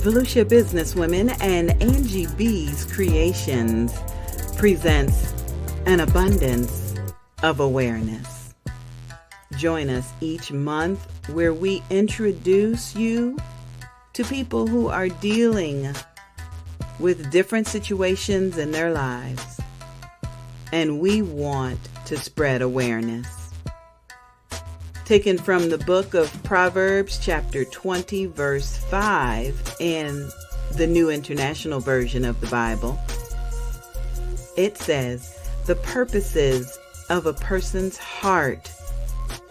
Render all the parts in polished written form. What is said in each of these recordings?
Volusia Businesswomen and Angie BEE's Creations presents an abundance of awareness. Join us each month where we introduce you to people who are dealing with different situations in their lives, and we want to spread awareness. Taken from the book of Proverbs, chapter 20, verse 5, in the New International Version of the Bible, it says, "The purposes of a person's heart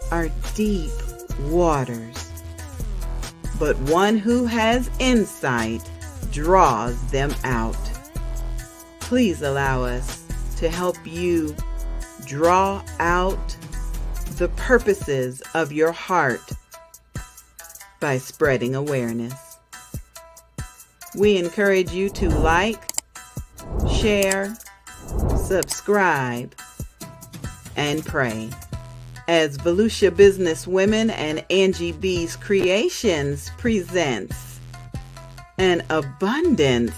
are deep waters, but one who has insight draws them out." Please allow us to help you draw out the purposes of your heart by spreading awareness. We encourage you to like, share, subscribe, and pray as Volusia Businesswomen and Angie BEE's Creations presents an abundance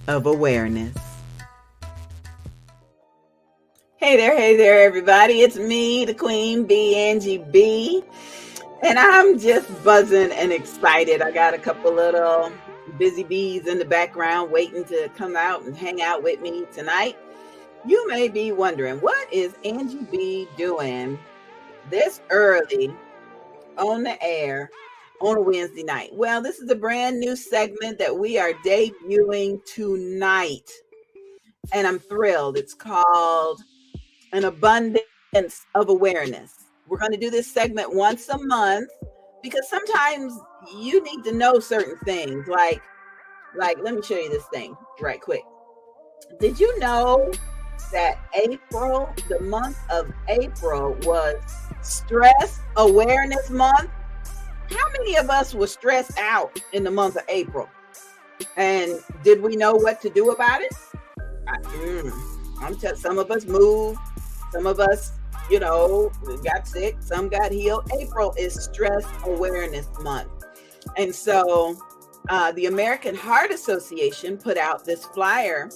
of awareness. Hey there, everybody. It's me, the Queen Bee, Angie BEE, and I'm just buzzing and excited. I got a couple little busy bees in the background waiting to come out and hang out with me tonight. You may be wondering, what is Angie BEE doing this early on the air on a Wednesday night? Well, this is a brand new segment that we are debuting tonight, and I'm thrilled. It's called an abundance of awareness. We're going to do this segment once a month because sometimes you need to know certain things. Like, let me show you this thing right quick. Did you know that April, the month of April, was Stress Awareness Month? How many of us were stressed out in the month of April? And did we know what to do about it? Some of us moved. Some of us, got sick. Some got healed. April is Stress Awareness Month. And so the American Heart Association put out this flyer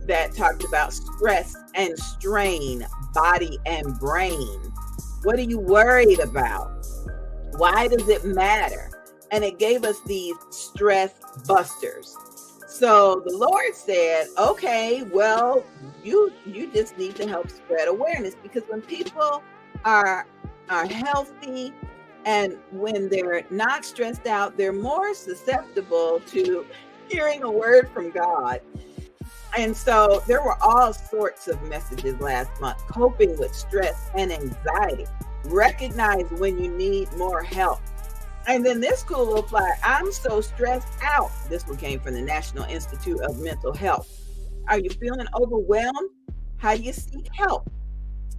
that talked about stress and strain, body and brain. What are you worried about? Why does it matter? And it gave us these stress busters. So the Lord said, okay, well, you just need to help spread awareness, because when people are healthy and when they're not stressed out, they're more susceptible to hearing a word from God. And so there were all sorts of messages last month: coping with stress and anxiety, recognize when you need more help. And then this cool little flyer, "I'm so stressed out." This one came from the National Institute of Mental Health. Are you feeling overwhelmed? How do you seek help?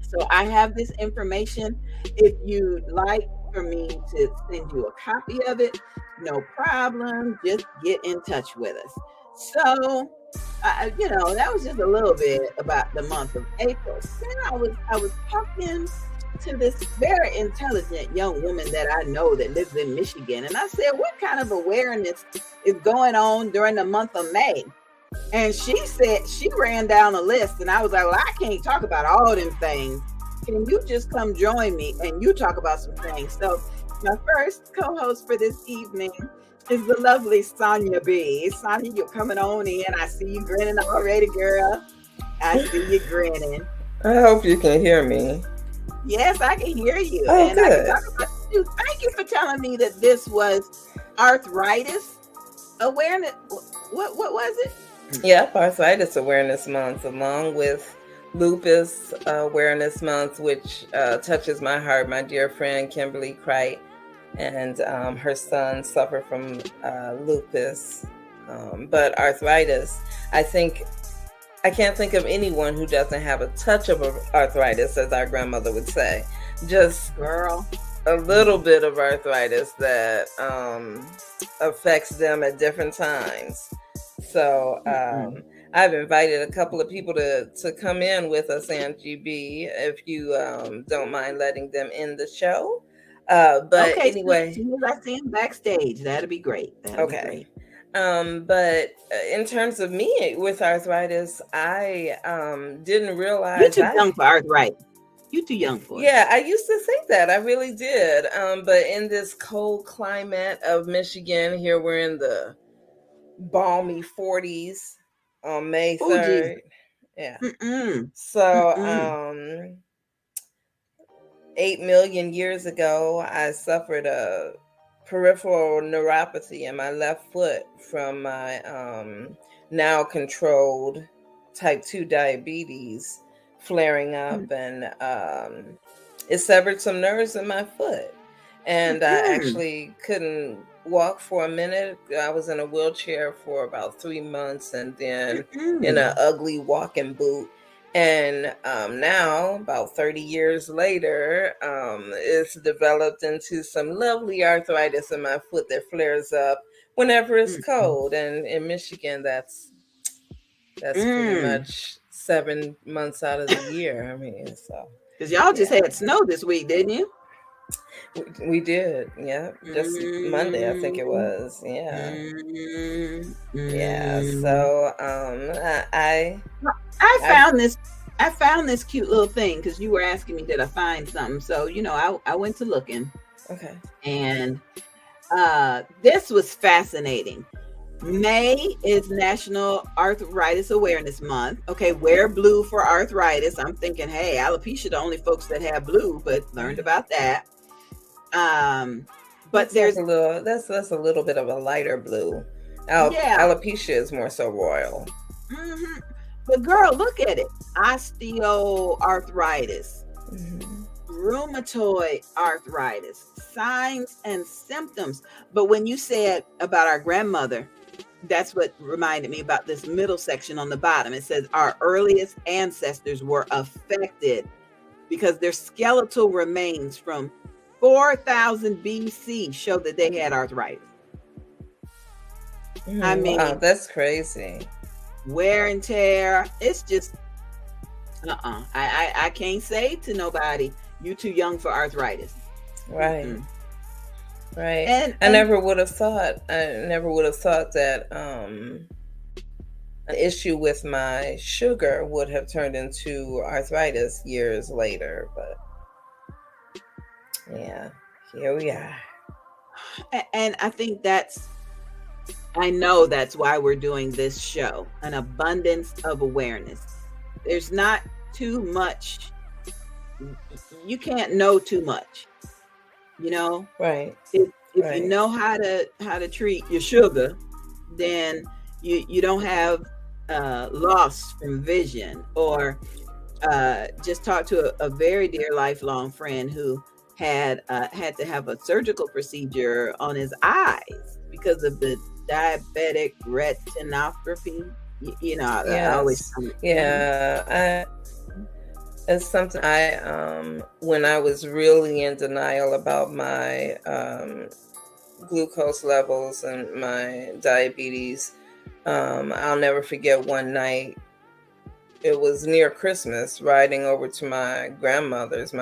So I have this information. If you'd like for me to send you a copy of it, no problem. Just get in touch with us. So, that was just a little bit about the month of April. Then I was talking to this very intelligent young woman that I know that lives in Michigan. And I said, what kind of awareness is going on during the month of May? And she said, she ran down a list, and I was like, well, I can't talk about all them things. Can you just come join me and you talk about some things? So my first co-host for this evening is the lovely Sonia B. Sonia, you're coming on in. I see you grinning already, girl. I see you grinning. I hope you can hear me. Yes, I can hear you. Oh, and good. I can talk about you. Thank you for telling me that this was arthritis awareness. What was it? Yep, Arthritis Awareness Month, along with Lupus Awareness Month, which touches my heart. My dear friend Kimberly Cright and her son suffer from lupus. But arthritis, I can't think of anyone who doesn't have a touch of arthritis, as our grandmother would say. Just Girl, a little bit of arthritis that affects them at different times. So I've invited a couple of people to come in with us, Angie BEE, if you don't mind letting them in the show. But okay, anyway. as soon as I see him backstage, that'll be great. That'll be great. But in terms of me with arthritis, I didn't You realize too I. young for arthritis. You too young for it. Yeah, I used to think that. I really did. But in this cold climate of Michigan, here we're in the balmy 40s on May Oh, Jesus. 3rd. Yeah. Mm-mm. So, Mm-mm. 8 million years ago, I suffered a peripheral neuropathy in my left foot from my now controlled type 2 diabetes flaring up, and it severed some nerves in my foot. And I Mm-mm. actually couldn't walk for a minute. I was in a wheelchair for about 3 months, and then in an Mm-mm. ugly walking boot. And now, about 30 years later, it's developed into some lovely arthritis in my foot that flares up whenever it's Mm-mm. cold. And in Michigan, that's pretty Mm. much 7 months out of the year. I mean, so Because y'all just yeah, had snow this week, didn't you? we did. Yeah, just Monday, I think it Mm, was. Yeah, mm, yeah. mm. So I I found this. I found this cute little thing because you were asking me, did I find something? So I went to looking, okay. and this was fascinating. May is National Arthritis Awareness Month. Okay, wear blue for arthritis. I'm thinking, hey, alopecia the only folks that have blue, but learned about that. Um, but That's like there's a little. That's a little bit of a lighter blue. yeah. Alopecia is more so royal. Hmm. But girl, look at it. Osteoarthritis, Hmm. rheumatoid arthritis, signs and symptoms. But when you said about our grandmother, that's what reminded me about this middle section on the bottom. It says our earliest ancestors were affected because their skeletal remains from 4000 BC show that they had arthritis. I Wow, mean, that's crazy. wear and tear. It's just I can't say to nobody, you too young for arthritis. Right. Mm-mm. Right. And I never would have thought. I never would have thought that an issue with my sugar would have turned into arthritis years later. But yeah, here we are. and I think I know that's why we're doing this show, an abundance of awareness. There's not too much. You can't know too much. You know, Right. if you Right. know how to treat your sugar, then you don't have loss from vision. Or just talked to a very dear lifelong friend who had to have a surgical procedure on his eyes because of the diabetic retinopathy. I always Yes. Yeah. It's something when I was really in denial about my glucose levels and my diabetes. I'll never forget one night. It was near Christmas, riding over to my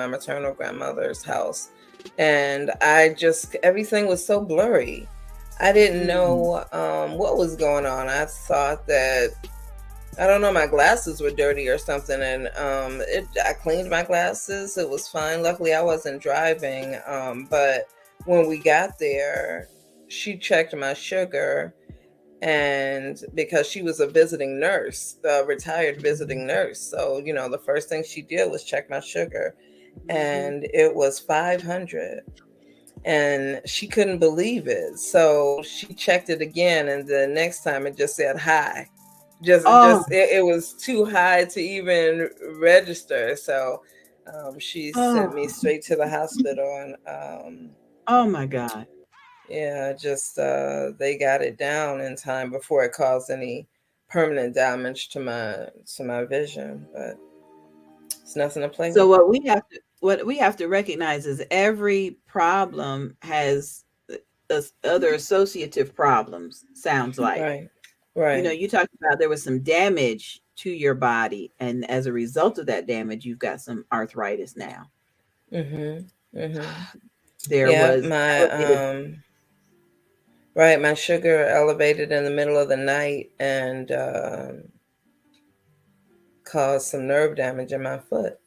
maternal grandmother's house. And everything was so blurry. I didn't Mm. know what was going on. I thought that, I don't know, my glasses were dirty or something. And I cleaned my glasses. It was fine. Luckily, I wasn't driving. But when we got there, she checked my sugar, and because she was a visiting nurse, a retired visiting nurse, so the first thing she did was check my sugar, Mm-hmm. and it was 500, and she couldn't believe it. So she checked it again, and the next time it just said high. Oh, It was too high to even register. So she sent oh, me straight to the hospital, and oh my God. yeah, just they got it down in time before it caused any permanent damage to my vision. But it's nothing to play So with. what we have to recognize is every problem has other associative problems. Sounds like, Right, right. you talked about there was some damage to your body, and as a result of that damage, you've got some arthritis now. Mhm, mhm. There Yeah, was my elevated. Right, my sugar elevated in the middle of the night and caused some nerve damage in my foot.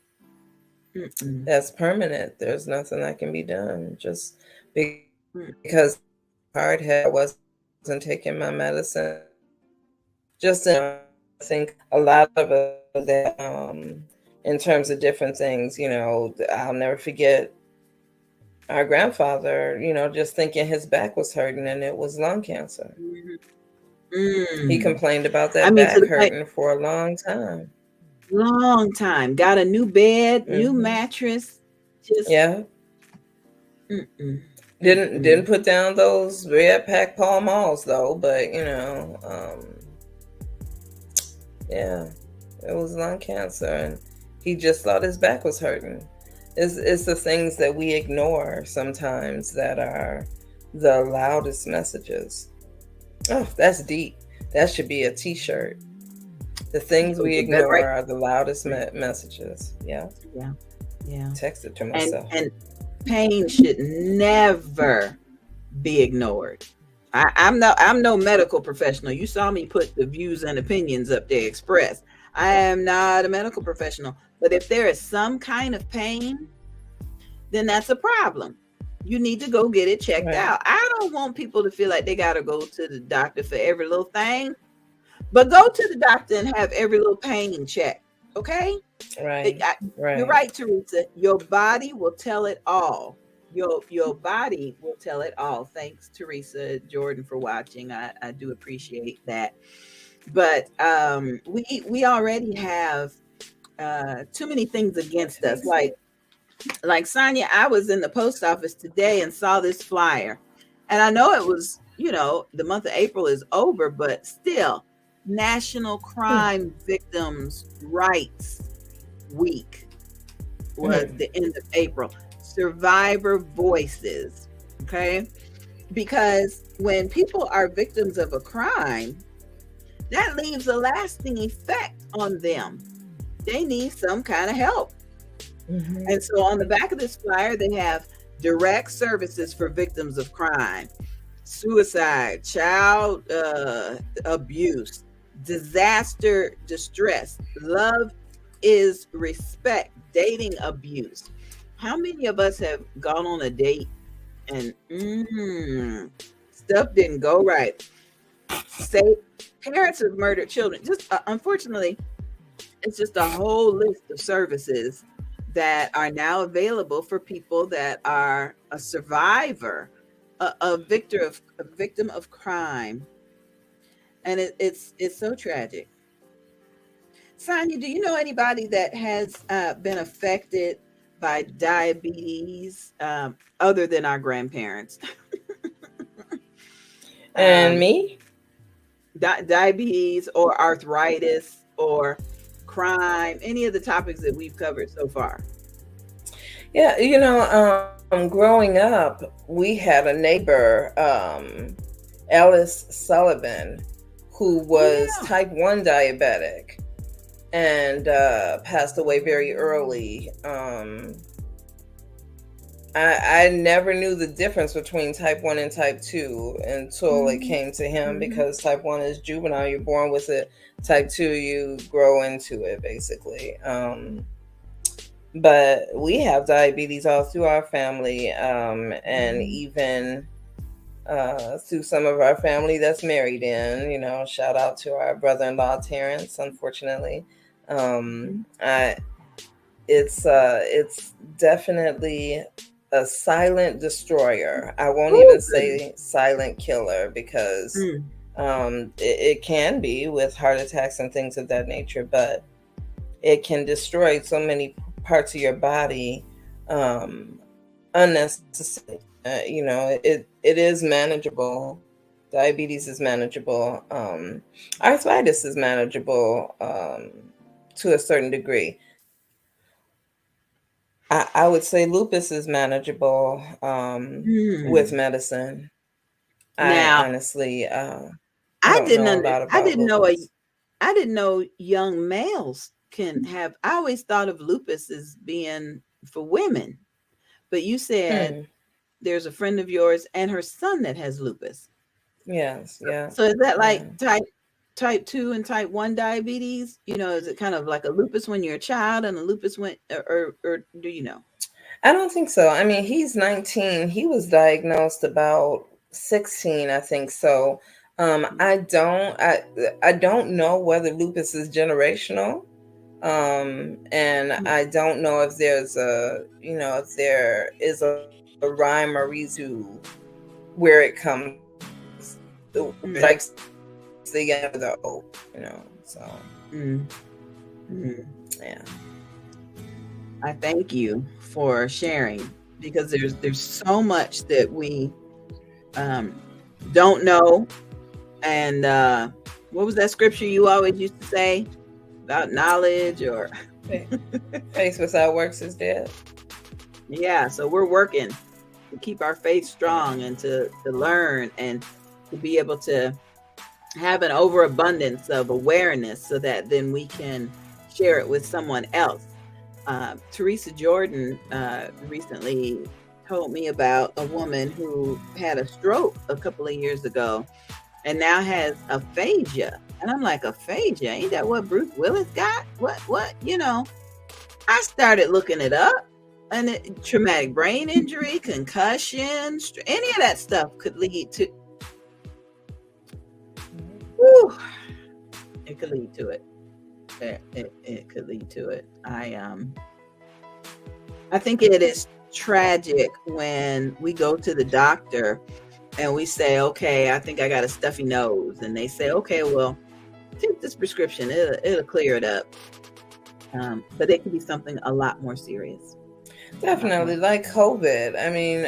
Mm-mm. That's permanent. There's nothing that can be done. Just because Mm. hard head, I wasn't taking my medicine. Just I think a lot of us that in terms of different things. I'll never forget our grandfather. Just thinking his back was hurting and it was lung cancer. Mhm. He Mm. complained about I that mean, to back the point, hurting for a long time. long time. Got a new bed, new Hmm. mattress. Just Yeah, mm-mm, didn't mm-mm. put down those red pack Pall Malls though, but yeah, it was lung cancer, and he just thought his back was hurting. It's the things that we ignore sometimes that are the loudest messages. Oh, that's deep. That should be a T-shirt. The things we You better ignore write. are the loudest messages. Yeah, Yeah, yeah. text it to And myself. pain should never be ignored. I'm no medical professional. You saw me put the views and opinions up there expressed. I am not a medical professional. But if there is some kind of pain, then that's a problem. You need to go get it checked Right, out. I don't want people to feel like they got to go to the doctor for every little thing, but go to the doctor and have every little pain checked. Okay? It- right, I- you're right. right, Teresa. Your body will tell it all. Your body will tell it all. Thanks, Teresa Jordan, for watching. I do appreciate that. But we already have too many things against us. Like Sonia, I was in the post office today and saw this flyer, and I know it was, the month of April is over, but still, National Hmm. Crime Victims Rights Week was Hmm. the end of April. Survivor voices. Okay. Because when people are victims of a crime, that leaves a lasting effect on them. They need some kind of help. Hmm. And so on the back of this flyer, they have direct services for victims of crime, suicide, child abuse, disaster distress, love is respect, dating abuse. How many of us have gone on a date and stuff didn't go right? Say parents of murdered children. Just unfortunately, it's just a whole list of services that are now available for people that are a survivor, a victim of crime, and it's so tragic. Sonia, do you know anybody that has been affected by diabetes other than our grandparents? And um, me? Diabetes or arthritis or crime, any of the topics that we've covered so far. Yeah, growing up, we had a neighbor, Ellis Sullivan, who Oh was yeah. type 1 diabetic and passed away very early. I never knew the difference between type 1 and type 2 until it Hmm. came to him, Hmm. because type 1 is juvenile, you're born with it. Type 2, you grow into it, basically. But we have diabetes all through our family, and even through some of our family that's married in. Shout out to our brother-in-law Terrence. Unfortunately, I it's definitely a silent destroyer. I won't Oh even goodness. say silent killer, because Mm. it can be with heart attacks and things of that nature, but it can destroy so many parts of your body unnecessarily. It is manageable. Diabetes is manageable. Arthritis is manageable to a certain degree. I would say lupus is manageable with Mm. medicine. I Now, honestly, I don't know a lot I about didn't know lupus. I didn't know young males can have. I always thought of lupus as being for women, but you said Hmm. there's a friend of yours and her son that has lupus. Yes. Yeah. So is that Yeah. like type 2 and type 1 diabetes? Is it kind of like a lupus when you're a child and a lupus when, or do you know? I don't think so. I mean, he's 19. He was diagnosed about 16, I think so. I don't know whether lupus is generational. And I don't know if there's if there is a rhyme or reason to where it comes, Mm, like the younger the old, so mm, mm. yeah. I thank you for sharing, because there's so much that we um, don't know. And what was that scripture you always used to say about knowledge? Or Faith without works is dead. yeah, so we're working to keep our faith strong and to learn and to be able to have an overabundance of awareness so that then we can share it with someone else. Teresa Jordan recently told me about a woman who had a stroke a couple of years ago and now has aphasia. And I'm like, aphasia? Ain't that what Bruce Willis got? What? I started looking it up, and traumatic brain injury, concussion, any of that stuff could lead to, whew, it could lead to it. It could lead to it. I think it is tragic when we go to the doctor and we say, okay, I think I got a stuffy nose. And they say, okay, well, take this prescription. It'll clear it up. But it could be something a lot more serious. Definitely, like COVID. I mean,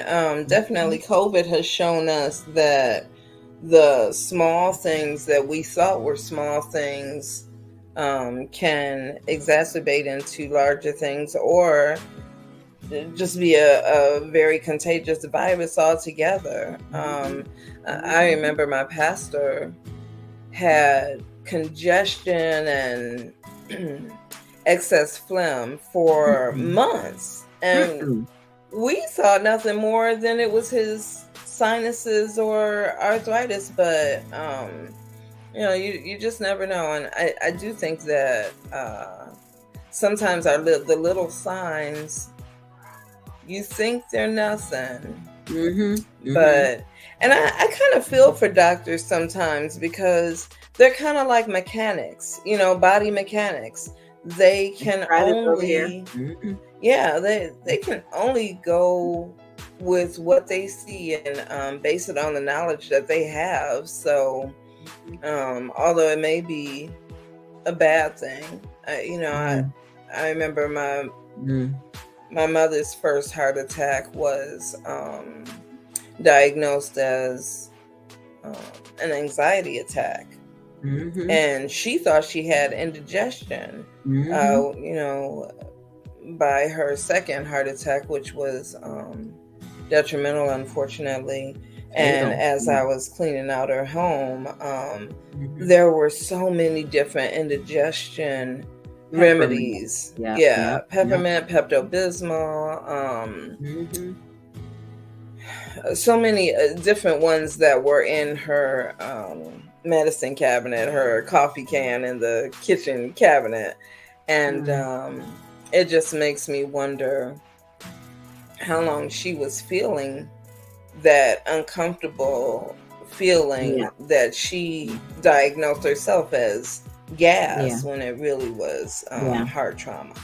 definitely COVID has shown us that the small things that we thought were small things can exacerbate into larger things, or just be a very contagious virus altogether. I remember my pastor had congestion and excess phlegm for months, and we thought nothing more than it was his sinuses or arthritis, but you just never know. And I do think that sometimes the little signs, you think they're nothing, but and I kind of feel for doctors sometimes, because they're kind of like mechanics, body mechanics. They can only they can only go with what they see and base it on the knowledge that they have. So although it may be a bad thing, I remember my mother's first heart attack was diagnosed as an anxiety attack. And she thought she had indigestion, by her second heart attack, which was detrimental, unfortunately. And as I was cleaning out her home, there were so many different indigestion remedies. Peppermint, Pepto-Bismol, so many different ones that were in her medicine cabinet, her coffee can in the kitchen cabinet. And it just makes me wonder how long she was feeling that uncomfortable feeling that she diagnosed herself as gas when it really was heart trauma.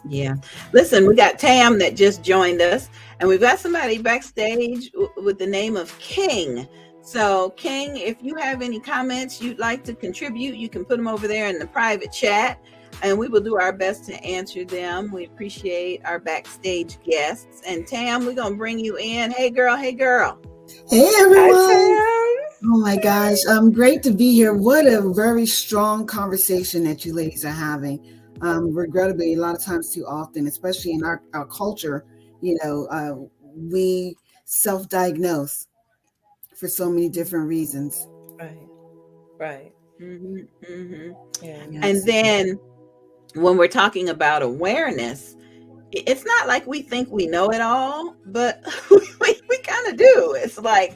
Yeah. Listen, we got Tam that just joined us, and we've got somebody backstage with the name of King. So King, if you have any comments you'd like to contribute, you can put them over there in the private chat, and we will do our best to answer them. We appreciate our backstage guests. And Tam, we're going to bring you in. Hey girl. Hey everyone. Hi, Tam. Oh my gosh. Great to be here. What a very strong conversation that you ladies are having. Regrettably, a lot of times too often, especially in our culture, we self-diagnose for so many different reasons. Right. Yeah. And then when we're talking about awareness, it's not like we think we know it all, but we kind of do. It's like,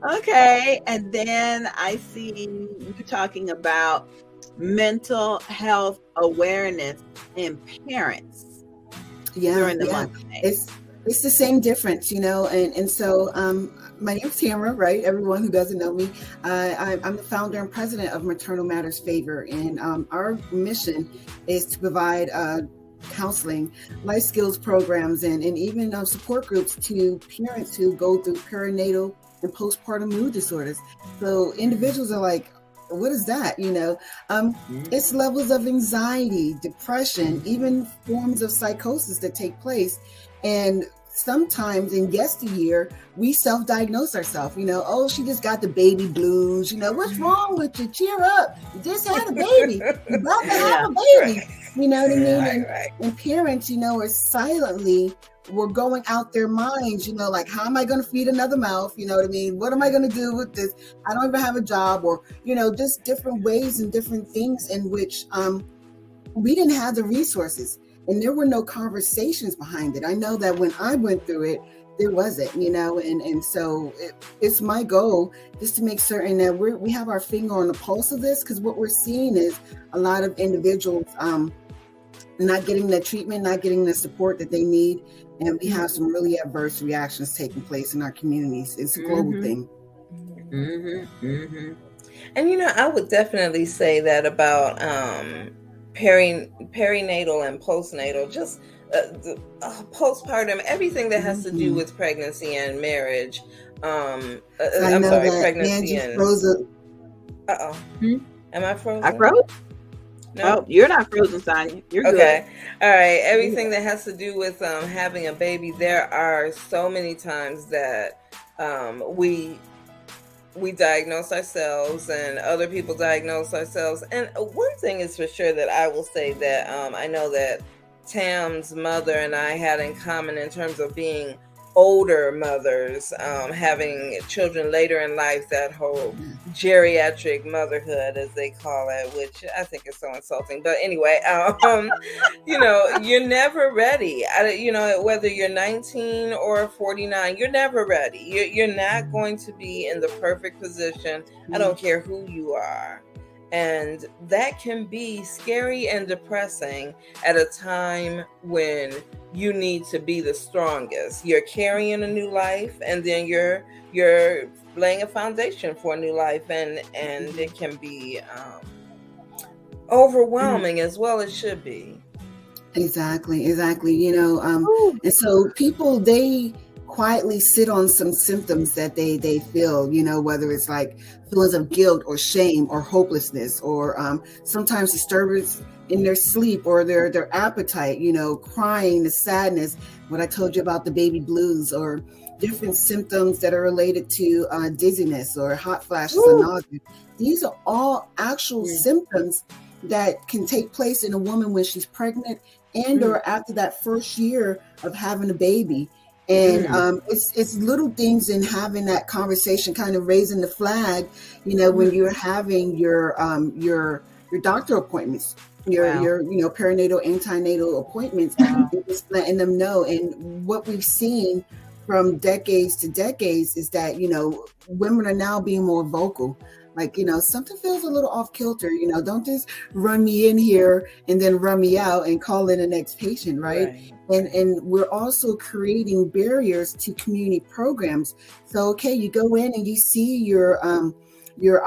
Okay. And then I see you talking about mental health awareness in parents Yeah, during the yeah. month of May. It's the same difference, and so my name's Tamara, right? Everyone who doesn't know me, I'm the founder and president of Maternal Matters Favor, and our mission is to provide counseling, life skills programs, and even support groups to parents who go through perinatal and postpartum mood disorders. So individuals are like, what is that? It's levels of anxiety, depression, even forms of psychosis that take place. And sometimes in yesteryear, we self-diagnose ourselves, oh, she just got the baby blues, what's wrong with you? Cheer up. You just had a baby. You're about to have a baby. You know what I mean? And parents, are silently were going out their minds, like, how am I going to feed another mouth? You know what I mean? What am I going to do with this? I don't even have a job, or, just different ways and different things in which we didn't have the resources, and there were no conversations behind it. I know that when I went through it, there wasn't, and so it's my goal just to make certain that we have our finger on the pulse of this, because what we're seeing is a lot of individuals not getting the treatment, not getting the support that they need. And we have some really adverse reactions taking place in our communities. It's a global thing. And, I would definitely say that about perinatal and postnatal, just the postpartum, everything that has to do with pregnancy and marriage. Pregnancy and... frozen. Am I frozen? I froze? No, oh, you're not frozen, Sonia. You're okay. Good. All right. Everything that has to do with having a baby, there are so many times that we diagnose ourselves and other people diagnose ourselves. And one thing is for sure that I will say that I know that Tam's mother and I had in common in terms of being older mothers, having children later in life, that whole geriatric motherhood, as they call it, which I think is so insulting. But anyway, you're never ready. Whether you're 19 or 49, you're never ready. You're not going to be in the perfect position. I don't care who you are. And that can be scary and depressing at a time when you need to be the strongest. You're carrying a new life, and then you're laying a foundation for a new life, and it can be overwhelming as well as should be. Exactly. And so people, they quietly sit on some symptoms that they feel, whether it's like feelings of guilt or shame or hopelessness, or sometimes disturbance in their sleep or their appetite, crying, the sadness, what I told you about the baby blues, or different symptoms that are related to dizziness or hot flashes and nausea. These are all actual symptoms that can take place in a woman when she's pregnant and or after that first year of having a baby. And it's little things in having that conversation, kind of raising the flag, when you're having your doctor appointments, your perinatal, antenatal appointments, and just letting them know. And what we've seen from decades to decades is that, women are now being more vocal. Like, something feels a little off kilter, don't just run me in here and then run me out and call in the next patient, right? And we're also creating barriers to community programs. So, okay, you go in and you see your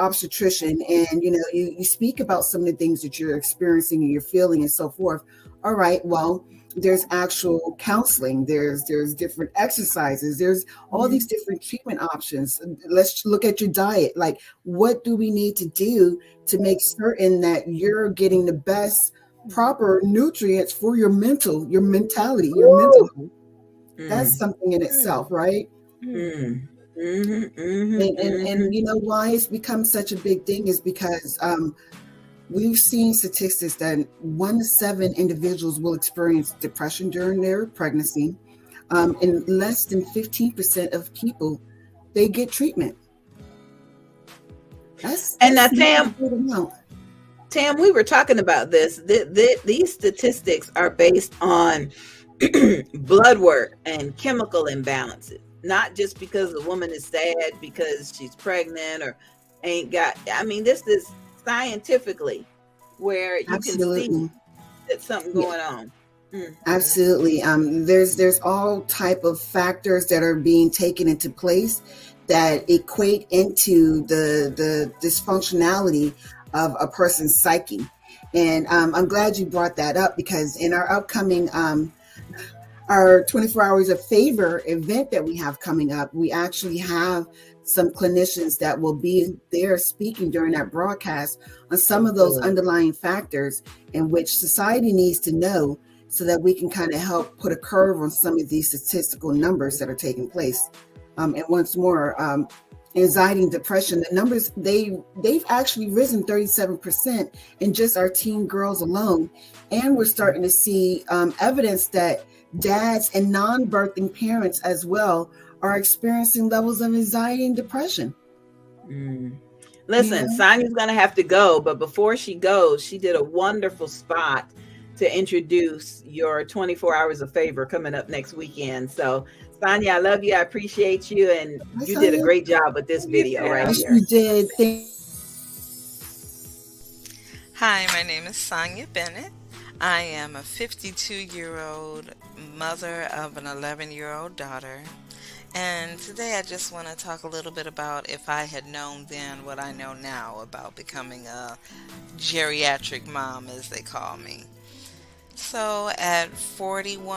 obstetrician, and, you speak about some of the things that you're experiencing and you're feeling and so forth. All right, well, there's actual counseling, there's different exercises, there's all these different treatment options. Let's look at your diet. Like, what do we need to do to make certain that you're getting the best proper nutrients for your mentality, your mental health? That's something in itself, right? And why it's become such a big thing is because we've seen statistics that 1 to 7 individuals will experience depression during their pregnancy. And less than 15% of people, they get treatment. That's Tam, we were talking about this. These statistics are based on blood work and chemical imbalances. not just because the woman is sad because she's pregnant or ain't got, I mean, this is scientifically where you can see Absolutely. that something Yeah. going on. Absolutely. There's all type of factors that are being taken into place that equate into the dysfunctionality of a person's psyche. And I'm glad you brought that up, because in our upcoming our 24 hours of favor event that we have coming up, we actually have some clinicians that will be there speaking during that broadcast on some of those underlying factors in which society needs to know, so that we can kind of help put a curve on some of these statistical numbers that are taking place. And once more, anxiety and depression, the numbers, they've actually risen 37% in just our teen girls alone. And we're starting to see evidence that dads and non-birthing parents as well are experiencing levels of anxiety and depression. Listen, Sonia's going to have to go, but before she goes, she did a wonderful spot to introduce your 24 hours of favor coming up next weekend. So, Sonia, I love you. I appreciate you. And you did a great job with this video right here. You did. Hi, my name is Sonia Bennett. I am a 52-year-old mother of an 11-year-old daughter. And today I just want to talk a little bit about if I had known then what I know now about becoming a geriatric mom, as they call me. So at 41,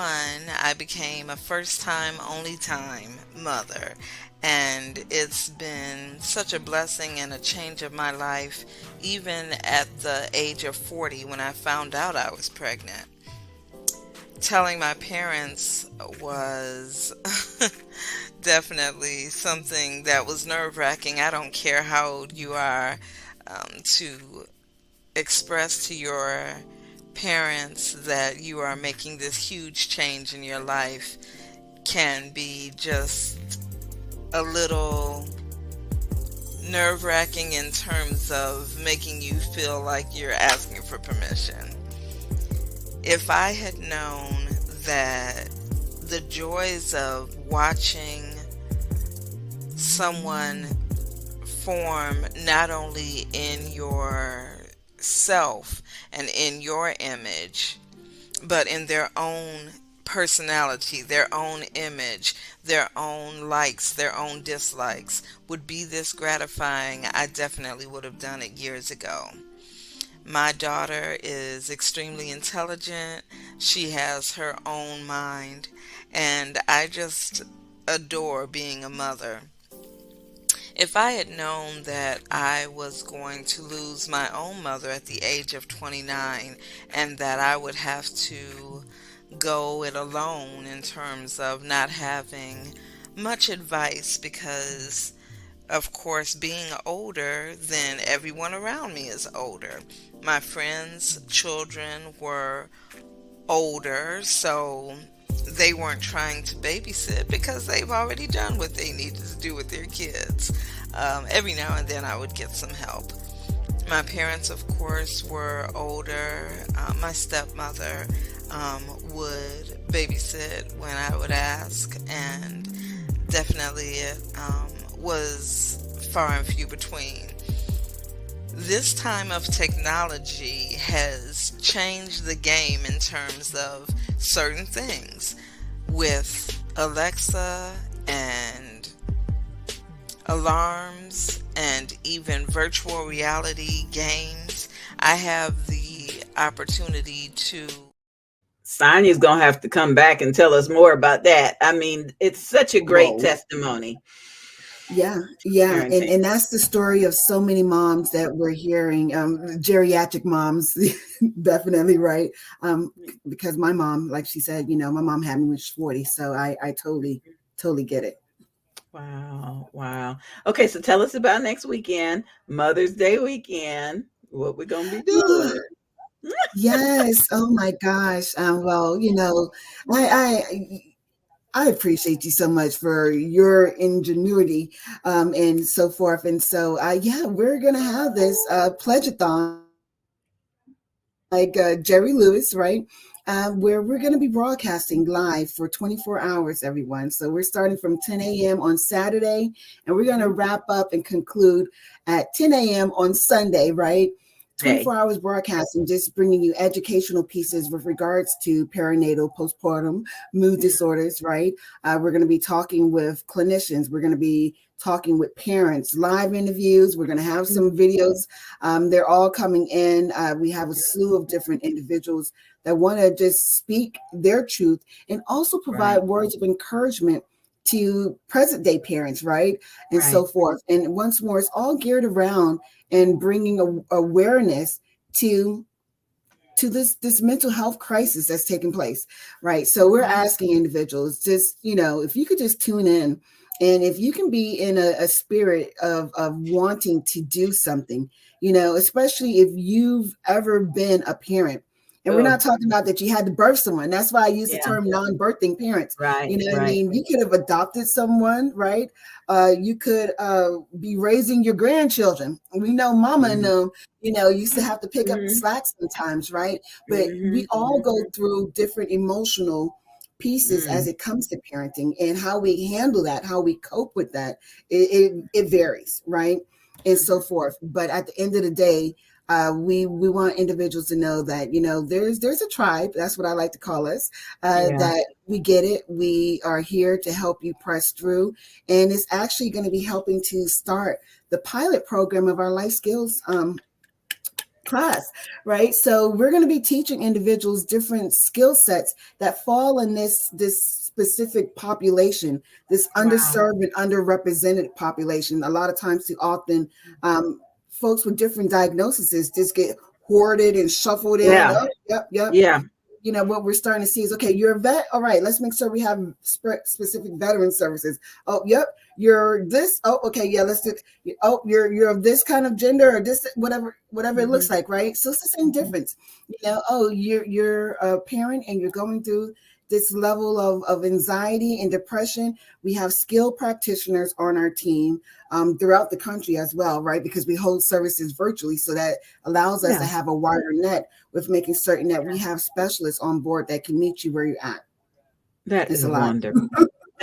I became a first-time, only-time mother. And it's been such a blessing and a change of my life, even at the age of 40 when I found out I was pregnant. Telling my parents was definitely something that was nerve-wracking. I don't care how old you are, to express to your parents that you are making this huge change in your life can be just a little nerve-wracking in terms of making you feel like you're asking for permission. If I had known that the joys of watching someone form not only in yourself and in your image, but in their own personality, their own image, their own likes, their own dislikes, would be this gratifying, I definitely would have done it years ago. My daughter is extremely intelligent. She has her own mind, and I just adore being a mother. If I had known that I was going to lose my own mother at the age of 29 and that I would have to go it alone in terms of not having much advice, because of course being older than everyone around me is older. My friends' children were older, so they weren't trying to babysit because they've already done what they needed to do with their kids. Every now and then I would get some help. My parents, of course, were older. My stepmother would babysit when I would ask, and definitely it was far and few between. This time of technology has changed the game in terms of certain things. With Alexa and alarms and even virtual reality games, I have the opportunity to... Sonia's going to have to come back and tell us more about that. I mean, it's such a great testimony. Yeah. And that's the story of so many moms that we're hearing, geriatric moms, definitely, right? Because my mom, like she said, my mom had me when she was 40, so I totally get it. Wow. Okay, so tell us about next weekend, Mother's Day weekend, what we're going to be doing. Yes. Oh my gosh. Well, I appreciate you so much for your ingenuity and so forth. And so, we're going to have this pledge-a-thon like Jerry Lewis, right? where we're going to be broadcasting live for 24 hours, everyone. So we're starting from 10 a.m. on Saturday, and we're going to wrap up and conclude at 10 a.m. on Sunday, right? 24 hours broadcasting, just bringing you educational pieces with regards to perinatal, postpartum, mood disorders, right? We're going to be talking with clinicians. We're going to be talking with parents, live interviews. We're going to have some videos. They're all coming in. We have a slew of different individuals that want to just speak their truth and also provide words of encouragement to present day parents, right? And so forth. And once more, it's all geared around and bringing awareness to this mental health crisis that's taking place, right? So we're asking individuals, just, if you could just tune in, and if you can be in a spirit of wanting to do something, especially if you've ever been a parent. And we're not talking about that you had to birth someone. That's why I use the term non-birthing parents. You know what I mean? You could have adopted someone, right? You could be raising your grandchildren. We know mama and them, used to have to pick up the slack sometimes, right? But we all go through different emotional pieces as it comes to parenting, and how we handle that, how we cope with that. It varies, right? And so forth. But at the end of the day, we want individuals to know that, there's a tribe, that's what I like to call us, that we get it. We are here to help you press through. And it's actually going to be helping to start the pilot program of our life skills class, right? So we're going to be teaching individuals different skill sets that fall in this specific population, this underserved and underrepresented population. A lot of times, too often, folks with different diagnoses just get hoarded and shuffled in. Oh, yep. Yeah. What we're starting to see is, okay, you're a vet. All right, let's make sure we have specific veteran services. Oh, yep, you're this. Oh, okay, yeah, let's do. Oh, you're of this kind of gender or this, whatever it looks like, right? So it's the same difference. Oh, you're a parent and you're going through this level of anxiety and depression. We have skilled practitioners on our team throughout the country as well, right? Because we hold services virtually, so that allows us to have a wider net with making certain that we have specialists on board that can meet you where you're at. That is wonderful.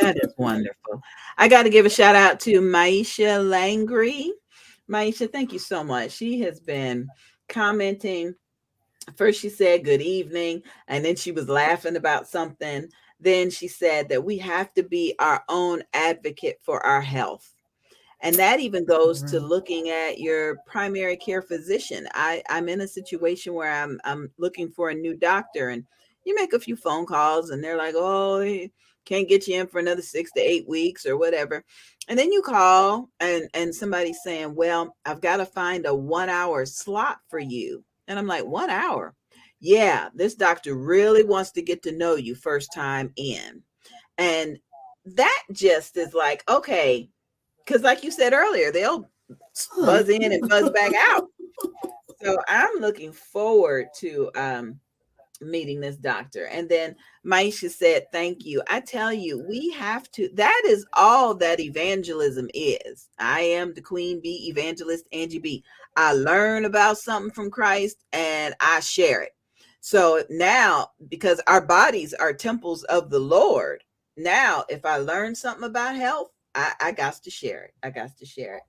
That is wonderful. I got to give a shout out to Maisha Langry. Maisha, thank you so much. She has been commenting. First, she said good evening, and then she was laughing about something. Then she said that we have to be our own advocate for our health. And that even goes to looking at your primary care physician. I'm in a situation where I'm looking for a new doctor, and you make a few phone calls and they're like, oh, can't get you in for another 6 to 8 weeks or whatever. And then you call and somebody's saying, well, I've got to find a 1-hour slot for you. And I'm like, 1 hour? Yeah, this doctor really wants to get to know you first time in. And that just is like, okay, because like you said earlier, they'll buzz in and buzz back out. So I'm looking forward to meeting this doctor. And then Maisha said, thank you. I tell you, we have to, that is all that evangelism is. I am the Queen Bee, Evangelist Angie BEE. I learn about something from Christ and I share it. So now, because our bodies are temples of the Lord, now if I learn something about health, I got to share it. I got to share it.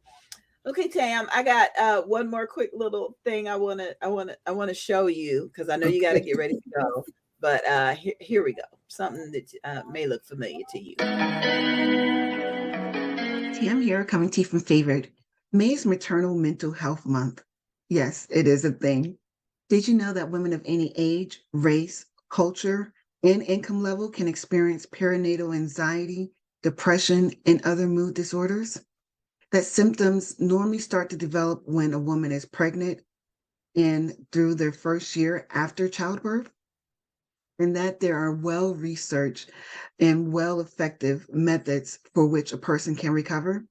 Okay, Tam, I got one more quick little thing I wanna show you, because I know you got to get ready to go. But here we go. Something that may look familiar to you. Tam here, coming to you from Favored. May is Maternal Mental Health Month. Yes, it is a thing. Did you know that women of any age, race, culture, and income level can experience perinatal anxiety, depression, and other mood disorders? That symptoms normally start to develop when a woman is pregnant and through their first year after childbirth, and that there are well-researched and well-effective methods for which a person can recover?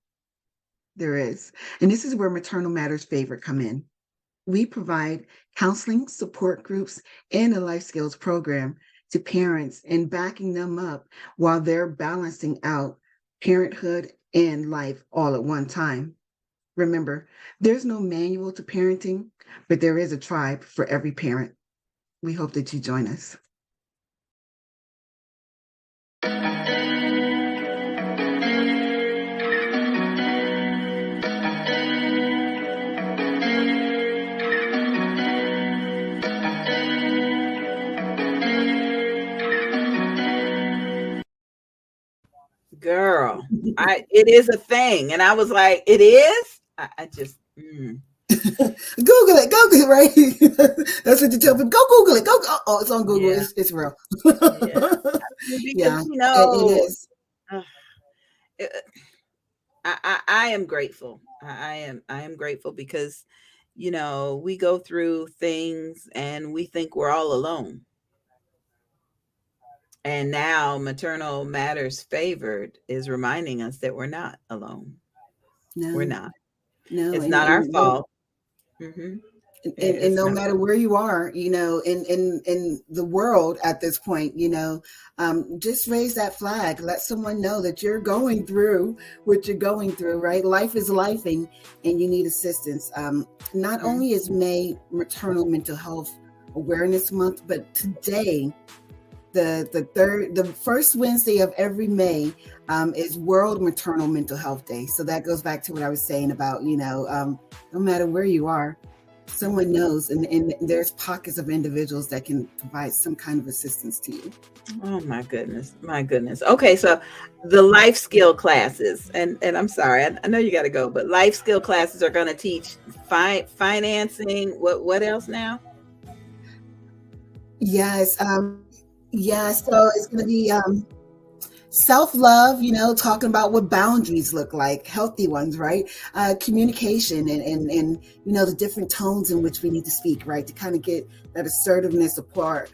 There is. And this is where Maternal Matters Favored come in. We provide counseling, support groups, and a life skills program to parents and backing them up while they're balancing out parenthood and life all at one time. Remember, there's no manual to parenting, but there is a tribe for every parent. We hope that you join us. Girl, it is a thing. And I was like, it is? I just Google it, right? That's what you tell people. Go Google it. Go. Oh, it's on Google. yeah, It's real. yeah. Because Yeah, it is. uh, it- I am grateful. I am grateful because, we go through things and we think we're all alone. And now Maternal Matters Favored is reminding us that we're not alone. We're No, not. no, It's not our no, fault. Hmm. and It's no not. matter where you are, in the world at this point, just raise that flag. Let someone know that you're going through what you're going through, right? Life is lifing, and you need assistance. Not Mhm. only is May Maternal Mental Health Awareness Month, but today, the first Wednesday of every May, is World Maternal Mental Health Day. So that goes back to what I was saying about, no matter where you are, someone knows, and there's pockets of individuals that can provide some kind of assistance to you. Oh my goodness. My goodness. Okay, so the life skill classes, and I'm sorry, I know you got to go, but life skill classes are going to teach financing. What else now? Yes, yeah. So it's going to be self-love, talking about what boundaries look like, healthy ones, right? Communication, and the different tones in which we need to speak, right, to kind of get that assertiveness across,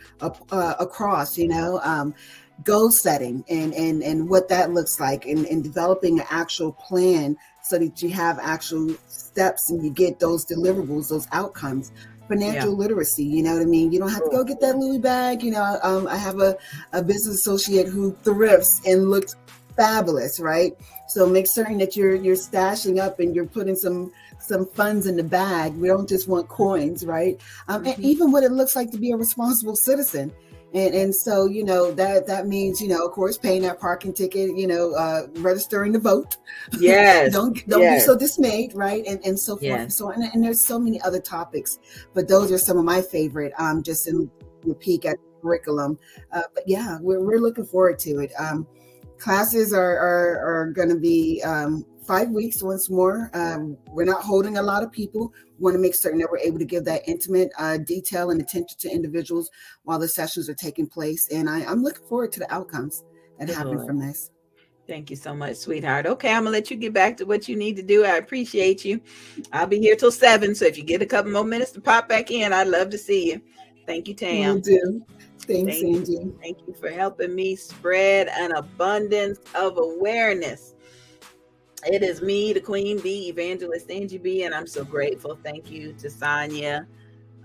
goal setting, and what that looks like, and developing an actual plan so that you have actual steps and you get those deliverables, those outcomes. Yeah. Financial literacy, you know what I mean? You don't have to Oh, go get that Louis bag. I have a business associate who thrifts and looks fabulous, right? So make certain that you're stashing up and you're putting some funds in the bag. We don't just want coins, right? And mhm. even what it looks like to be a responsible citizen. And so, that means, of course, paying that parking ticket, registering to vote. Yes. Don't be Yes. so dismayed, right? And so forth and Yes. so on. And there's so many other topics, but those are some of my favorite, just in the peek at the curriculum. But yeah, we're looking forward to it. Classes are going to be 5 weeks once more. We're not holding a lot of people. We want to make certain that we're able to give that intimate detail and attention to individuals while the sessions are taking place. And I'm looking forward to the outcomes that happen Good. from this. Thank you so much, sweetheart. Okay, I'm gonna let you get back to what you need to do. I appreciate you. I'll be here till 7. So if you get a couple more minutes to pop back in, I'd love to see you. Thank you, Will Tam. do. Thanks, Thank you. Angie. Thank you for helping me spread an abundance of awareness. It is me, the Queen Bee, Evangelist Angie BEE, and I'm so grateful. Thank you to Sonia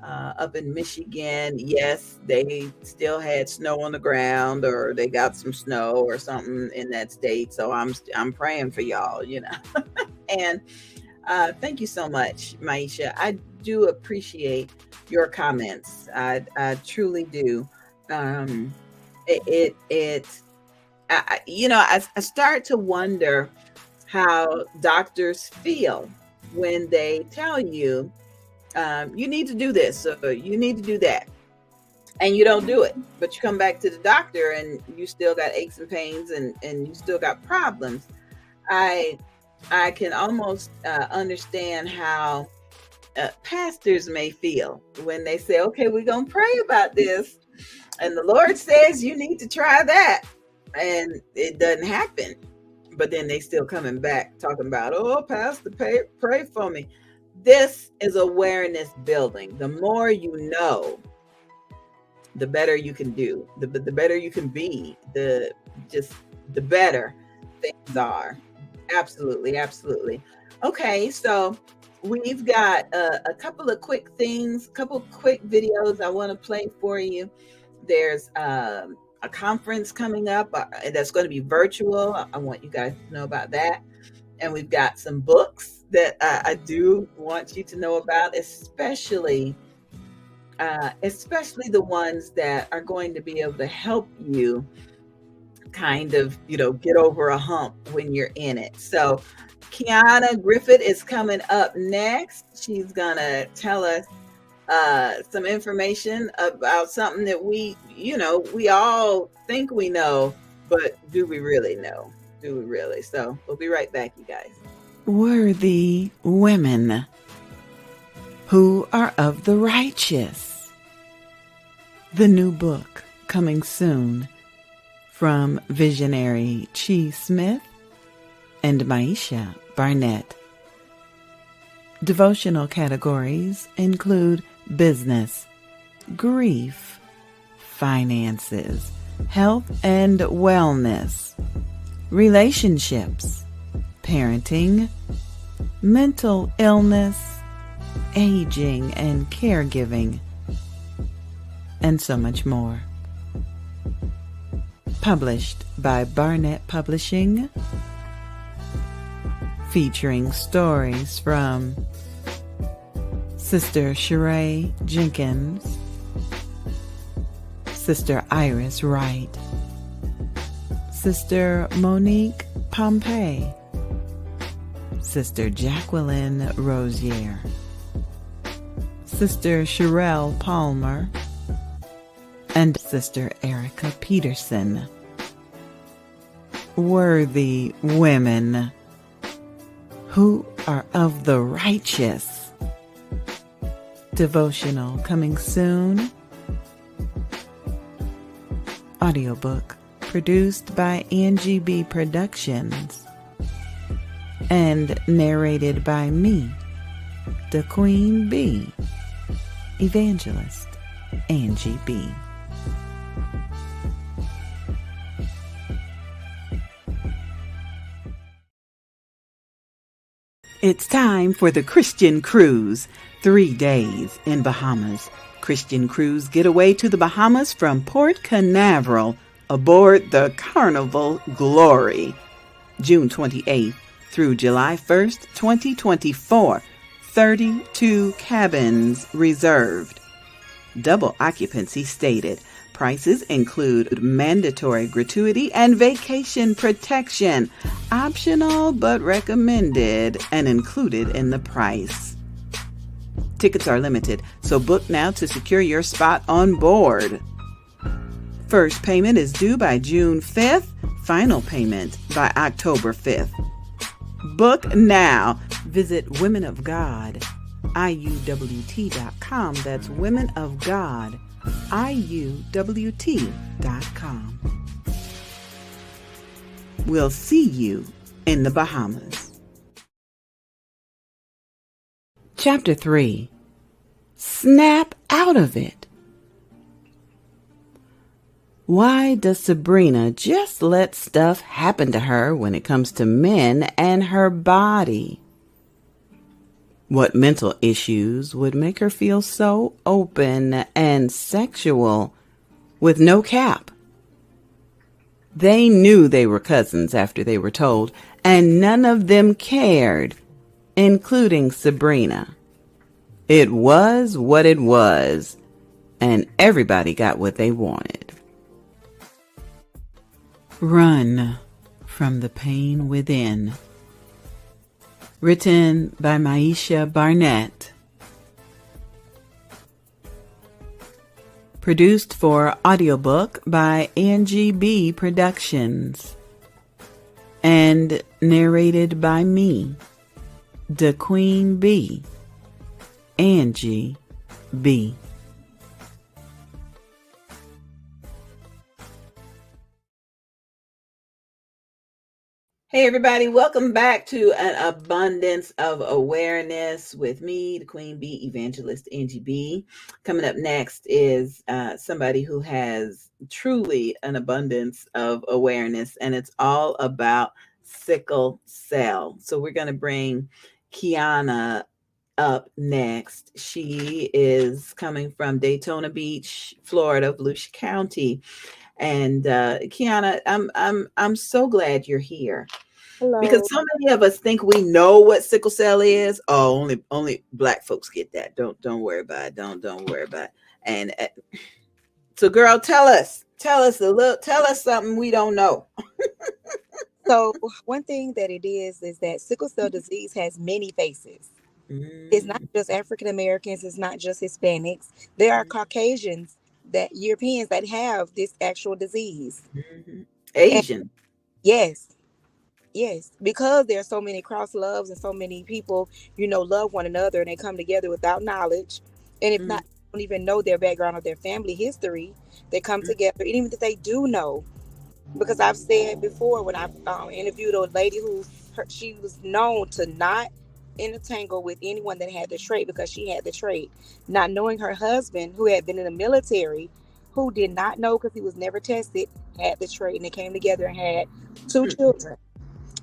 up in Michigan. Yes, they still had snow on the ground, or they got some snow or something in that state. So I'm praying for y'all. And thank you so much, Maisha. I do appreciate your comments. I truly do. Um, I start to wonder how doctors feel when they tell you, you need to do this, or you need to do that, and you don't do it. But you come back to the doctor and you still got aches and pains, and you still got problems. I I can almost understand how pastors may feel when they say, okay, we're going to pray about this. And the Lord says you need to try that. And it doesn't happen. But then they still coming back talking about, oh, Pastor, pray for me. This is awareness building. The more you know, the better you can do, the better you can be, the better things are. Absolutely, absolutely. Okay, so we've got a couple of quick things, a couple of quick videos I want to play for you. There's a conference coming up that's going to be virtual. I want you guys to know about that. And we've got some books that I do want you to know about, especially the ones that are going to be able to help you kind of, get over a hump when you're in it. So Kiana Griffith is coming up next. She's going to tell us some information about something that we all think we know, but do we really know? do we really? So we'll be right back, you guys. Worthy women who are of the righteous. The new book coming soon from visionary Chi Smith and Maisha Barnett. Devotional categories include business, grief, finances, health and wellness, relationships, parenting, mental illness, aging and caregiving, and so much more. Published by Barnett Publishing, featuring stories from Sister Sheree Jenkins, Sister Iris Wright, Sister Monique Pompey, Sister Jacqueline Rosier, Sister Sherelle Palmer, and Sister Erica Peterson. Worthy women who are of the righteous. Devotional coming soon. Audiobook produced by Angie BEE Productions and narrated by me, the Queen Bee, Evangelist Angie BEE. It's time for the Christian Cruise, 3 days in Bahamas. Christian Cruise getaway to the Bahamas from Port Canaveral aboard the Carnival Glory. June 28th through July 1st, 2024. 32 cabins reserved. Double occupancy stated. Prices include mandatory gratuity and vacation protection. Optional but recommended and included in the price. Tickets are limited, so book now to secure your spot on board. First payment is due by June 5th, final payment by October 5th. Book now. Visit Women of God, IUWT.com. That's Women of God, IUWT.com. We'll see you in the Bahamas. Chapter 3. Snap out of it. Why does Sabrina just let stuff happen to her when it comes to men and her body? What mental issues would make her feel so open and sexual with no cap? They knew they were cousins after they were told, and none of them cared, including Sabrina. It was what it was, and everybody got what they wanted. Run from the pain within. Written by Maisha Barnett. Produced for audiobook by Angie BEE Productions. And narrated by me, the Queen Bee, Angie BEE. Hey everybody, welcome back to An Abundance of Awareness with me, the Queen Bee, Evangelist Angie BEE. Coming up next is somebody who has truly an abundance of awareness, and it's all about sickle cell. So we're going to bring Kiana up next. She is coming from Daytona Beach, Florida, Volusia County. And Kiana, I'm so glad you're here. Hello. Because so many of us think we know what sickle cell is. Oh, only Black folks get that. Don't worry about it. Don't worry about it. And so, girl, tell us tell us something we don't know. So one thing that it is that sickle cell disease has many faces. It's not just African Americans. It's not just Hispanics. There are Caucasians, that Europeans that have this actual disease. Asian. Yes. Yes, because there's so many cross loves and so many people, love one another and they come together without knowledge. And if not, don't even know their background or their family history, they come together. And even if they do know, because I've said before when I interviewed a lady she was known to not intertangle with anyone that had the trait because she had the trait, not knowing her husband who had been in the military, who did not know because he was never tested, had the trait, and they came together and had two children.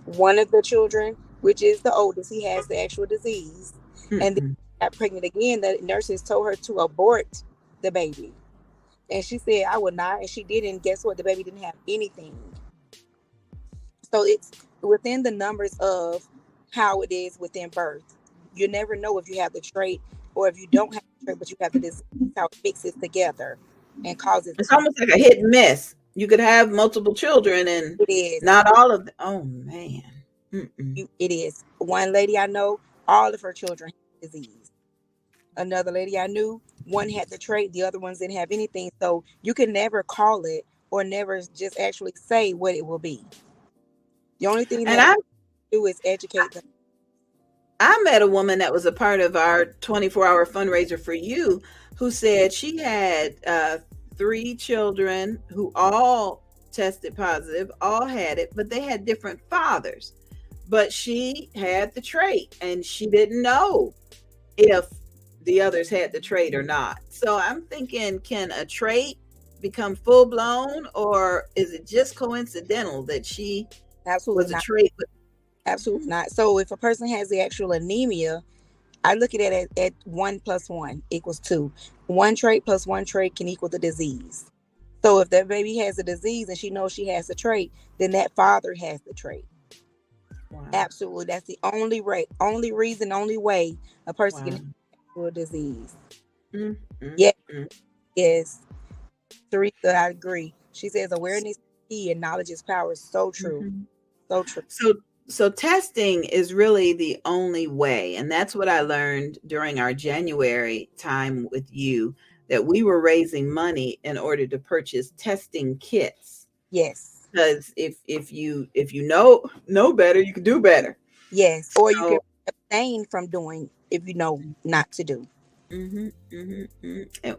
One of the children, which is the oldest, he has the actual disease, and then got pregnant again. The nurses told her to abort the baby. And she said, I would not. And she didn't. Guess what? The baby didn't have anything. So it's within the numbers of how it is within birth. You never know if you have the trait or if you don't have the trait, but you have the disease, how it mixes together and causes. It's almost like a hit and miss. You could have multiple children and it is. not all of them. Oh, man. It is. One lady I know, all of her children have disease. Another lady I knew, one had the trait, the other ones didn't have anything. So you can never call it or never just actually say what it will be. The only thing that I do is educate them. I met a woman that was a part of our 24-hour fundraiser for you who said she had 3 children who all tested positive, all had it, but they had different fathers. But she had the trait and she didn't know if the others had the trait or not. So I'm thinking, can a trait become full blown, or is it just coincidental that she was a trait? Absolutely not. So if a person has the actual anemia, I look at it at 1 + 1 = 2. 1 trait plus 1 trait can equal the disease. So if that baby has a disease and she knows she has the trait, then that father has the trait. Wow. Absolutely. That's the only reason, only way a person can have a disease. Yes. Teresa, I agree. She says awareness is key and knowledge is power. So true. So true. So testing is really the only way. And that's what I learned during our January time with you, that we were raising money in order to purchase testing kits. Yes. Because if you know better, you can do better. Yes. Or you can abstain from doing if you know not to do. And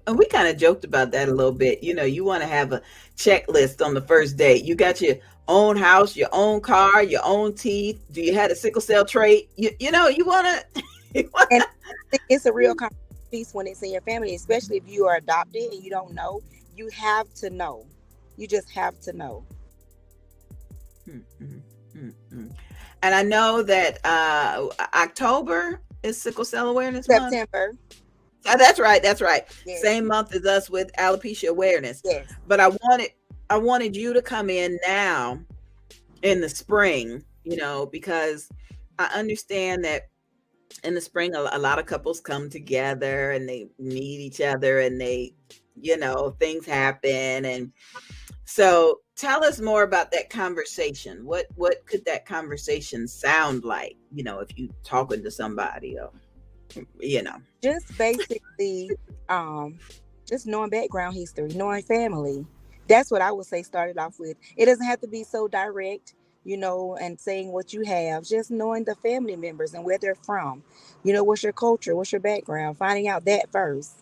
we kind of joked about that a little bit. You want to have a checklist on the first date. You got your own house, your own car, your own teeth. Do you have a sickle cell trait? You want to. And it's a real piece when it's in your family, especially if you are adopted and you don't know. You have to know. You just have to know. And I know that October is Sickle Cell Awareness Month. September. That's right. Yes. Same month as us with alopecia awareness. Yes. But I wanted you to come in now in the spring, because I understand that in the spring a lot of couples come together and they meet each other and they, things happen. And so tell us more about that conversation. What could that conversation sound like, if you talking to somebody or just basically just knowing background history, knowing family. That's what I would say started off with. It doesn't have to be so direct, and saying what you have, just knowing the family members and where they're from. What's your culture, what's your background, finding out that first,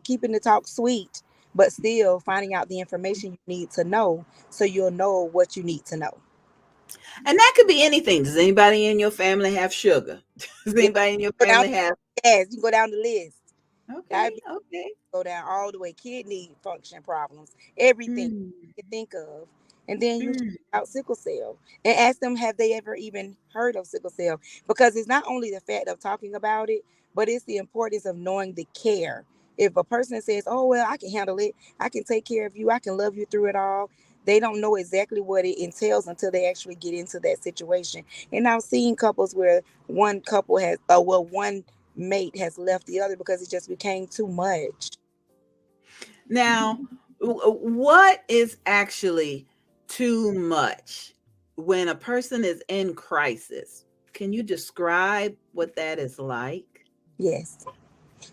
keeping the talk sweet, but still finding out the information you need to know so you'll know what you need to know. And that could be anything. Does anybody in your family have sugar? Does anybody in your family have? Yes, you go down the list. Okay. Go down all the way. Kidney function problems, everything you can think of. And then you talk about sickle cell and ask them, have they ever even heard of sickle cell? Because it's not only the fact of talking about it, but it's the importance of knowing the care. If a person says, oh, well, I can handle it, I can take care of you, I can love you through it all, they don't know exactly what it entails until they actually get into that situation. And I've seen couples where one couple has, one mate has left the other because it just became too much. Now, what is actually too much when a person is in crisis? Can you describe what that is like? Yes.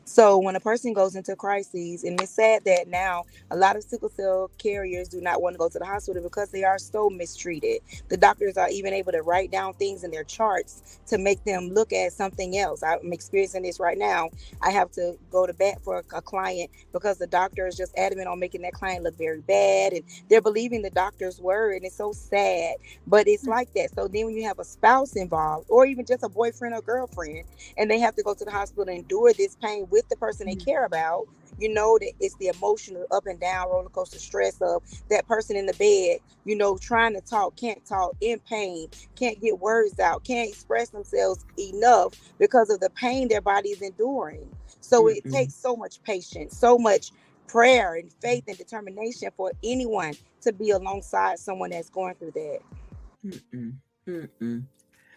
So when a person goes into crises, and it's sad that now a lot of sickle cell carriers do not want to go to the hospital because they are so mistreated. The doctors are even able to write down things in their charts to make them look at something else. I'm experiencing this right now. I have to go to bat for a client because the doctor is just adamant on making that client look very bad, and they're believing the doctor's word, and it's so sad. But it's like that. So then when you have a spouse involved, or even just a boyfriend or girlfriend, and they have to go to the hospital and endure this pain with the person they care about, you know that it's the emotional up and down roller coaster stress of that person in the bed, you know, trying to talk, can't talk, in pain, can't get words out, can't express themselves enough because of the pain their body is enduring. So it takes so much patience, so much prayer and faith and determination for anyone to be alongside someone that's going through that.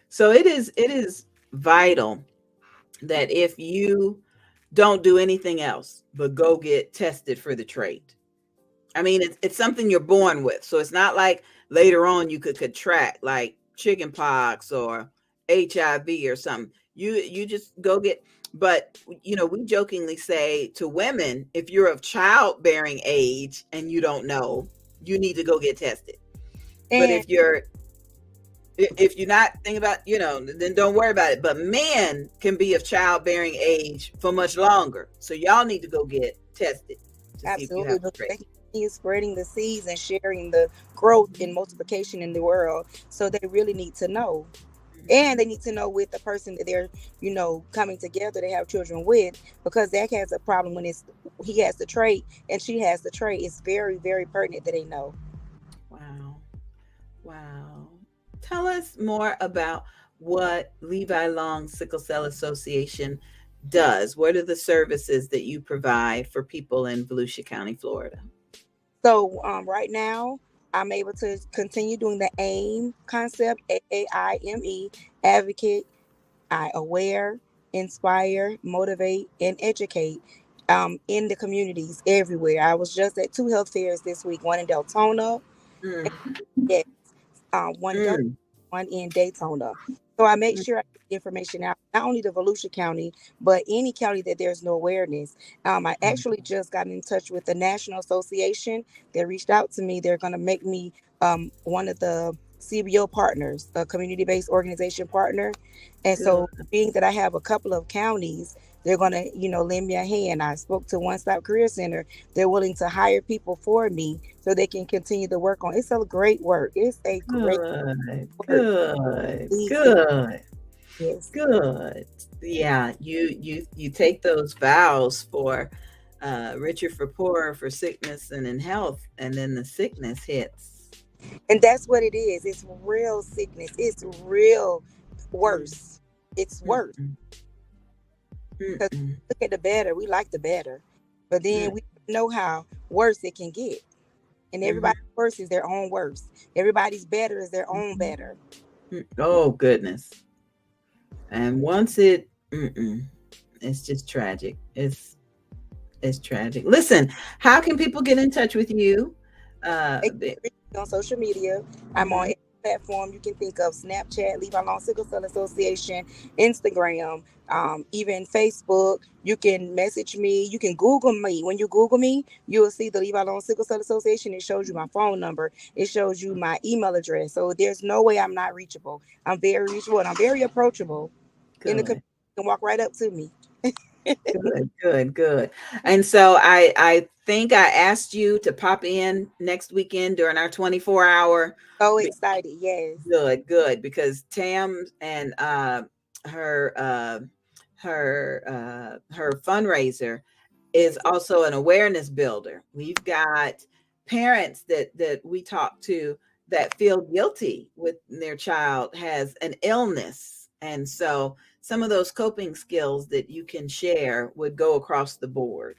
So it is vital that if you don't do anything else but go get tested for the trait. I mean, it's something you're born with. So it's not like later on you could contract like chicken pox or HIV or something. You just go get, but you know, we jokingly say to women, if you're of childbearing age and you don't know, you need to go get tested. And but if you're not thinking about, you know, then don't worry about it. But men can be of childbearing age for much longer. So y'all need to go get tested to see if you have the trait. He is spreading the seeds and sharing the growth and multiplication in the world. So they really need to know. And they need to know with the person that they're, you know, coming together to have children with, because that has a problem when he has the trait and she has the trait. It's very, very pertinent that they know. Wow. Tell us more about what Levi Long Sickle Cell Association does. What are the services that you provide for people in Volusia County, Florida? So right now, I'm able to continue doing the AIM concept, AAIME, advocate, aware, inspire, motivate, and educate in the communities everywhere. I was just at 2 health fairs this week, one in Deltona, and one in Deltona, one in Daytona. So I make sure I get the information out, not only to Volusia County, but any county that there's no awareness. I actually just got in touch with the National Association. They reached out to me. They're going to make me one of the CBO partners, a community-based organization partner. And so being that I have a couple of counties, they're going to, you know, lend me a hand. I spoke to One Stop Career Center. They're willing to hire people for me so they can continue to work on. It's a great work. It's a great work. Good. Yes. Good. Yeah. You take those vows for richer for poorer, for sickness and in health, and then the sickness hits. And that's what it is. It's real sickness. It's real worse. It's worse. Because look at the better. We like the better. But then we know how worse it can get. And everybody's worse is their own worse. Everybody's better is their own better. Oh, goodness. And once it's just tragic. It's tragic. Listen, how can people get in touch with you? On social media. I'm on every platform you can think of: Snapchat, Levi Long Sickle Cell Association, Instagram, even Facebook. You can message me. You can Google me. When you Google me, you will see the Levi Long Sickle Cell Association. It shows you my phone number. It shows you my email address. So there's no way I'm not reachable. I'm very reachable and I'm very approachable. In the community, you can walk right up to me. Good. And so I think I asked you to pop in next weekend during our 24-hour. So excited. Yes. Good. Because Tam and her fundraiser is also an awareness builder. We've got parents that we talk to that feel guilty when their child has an illness. And so some of those coping skills that you can share would go across the board.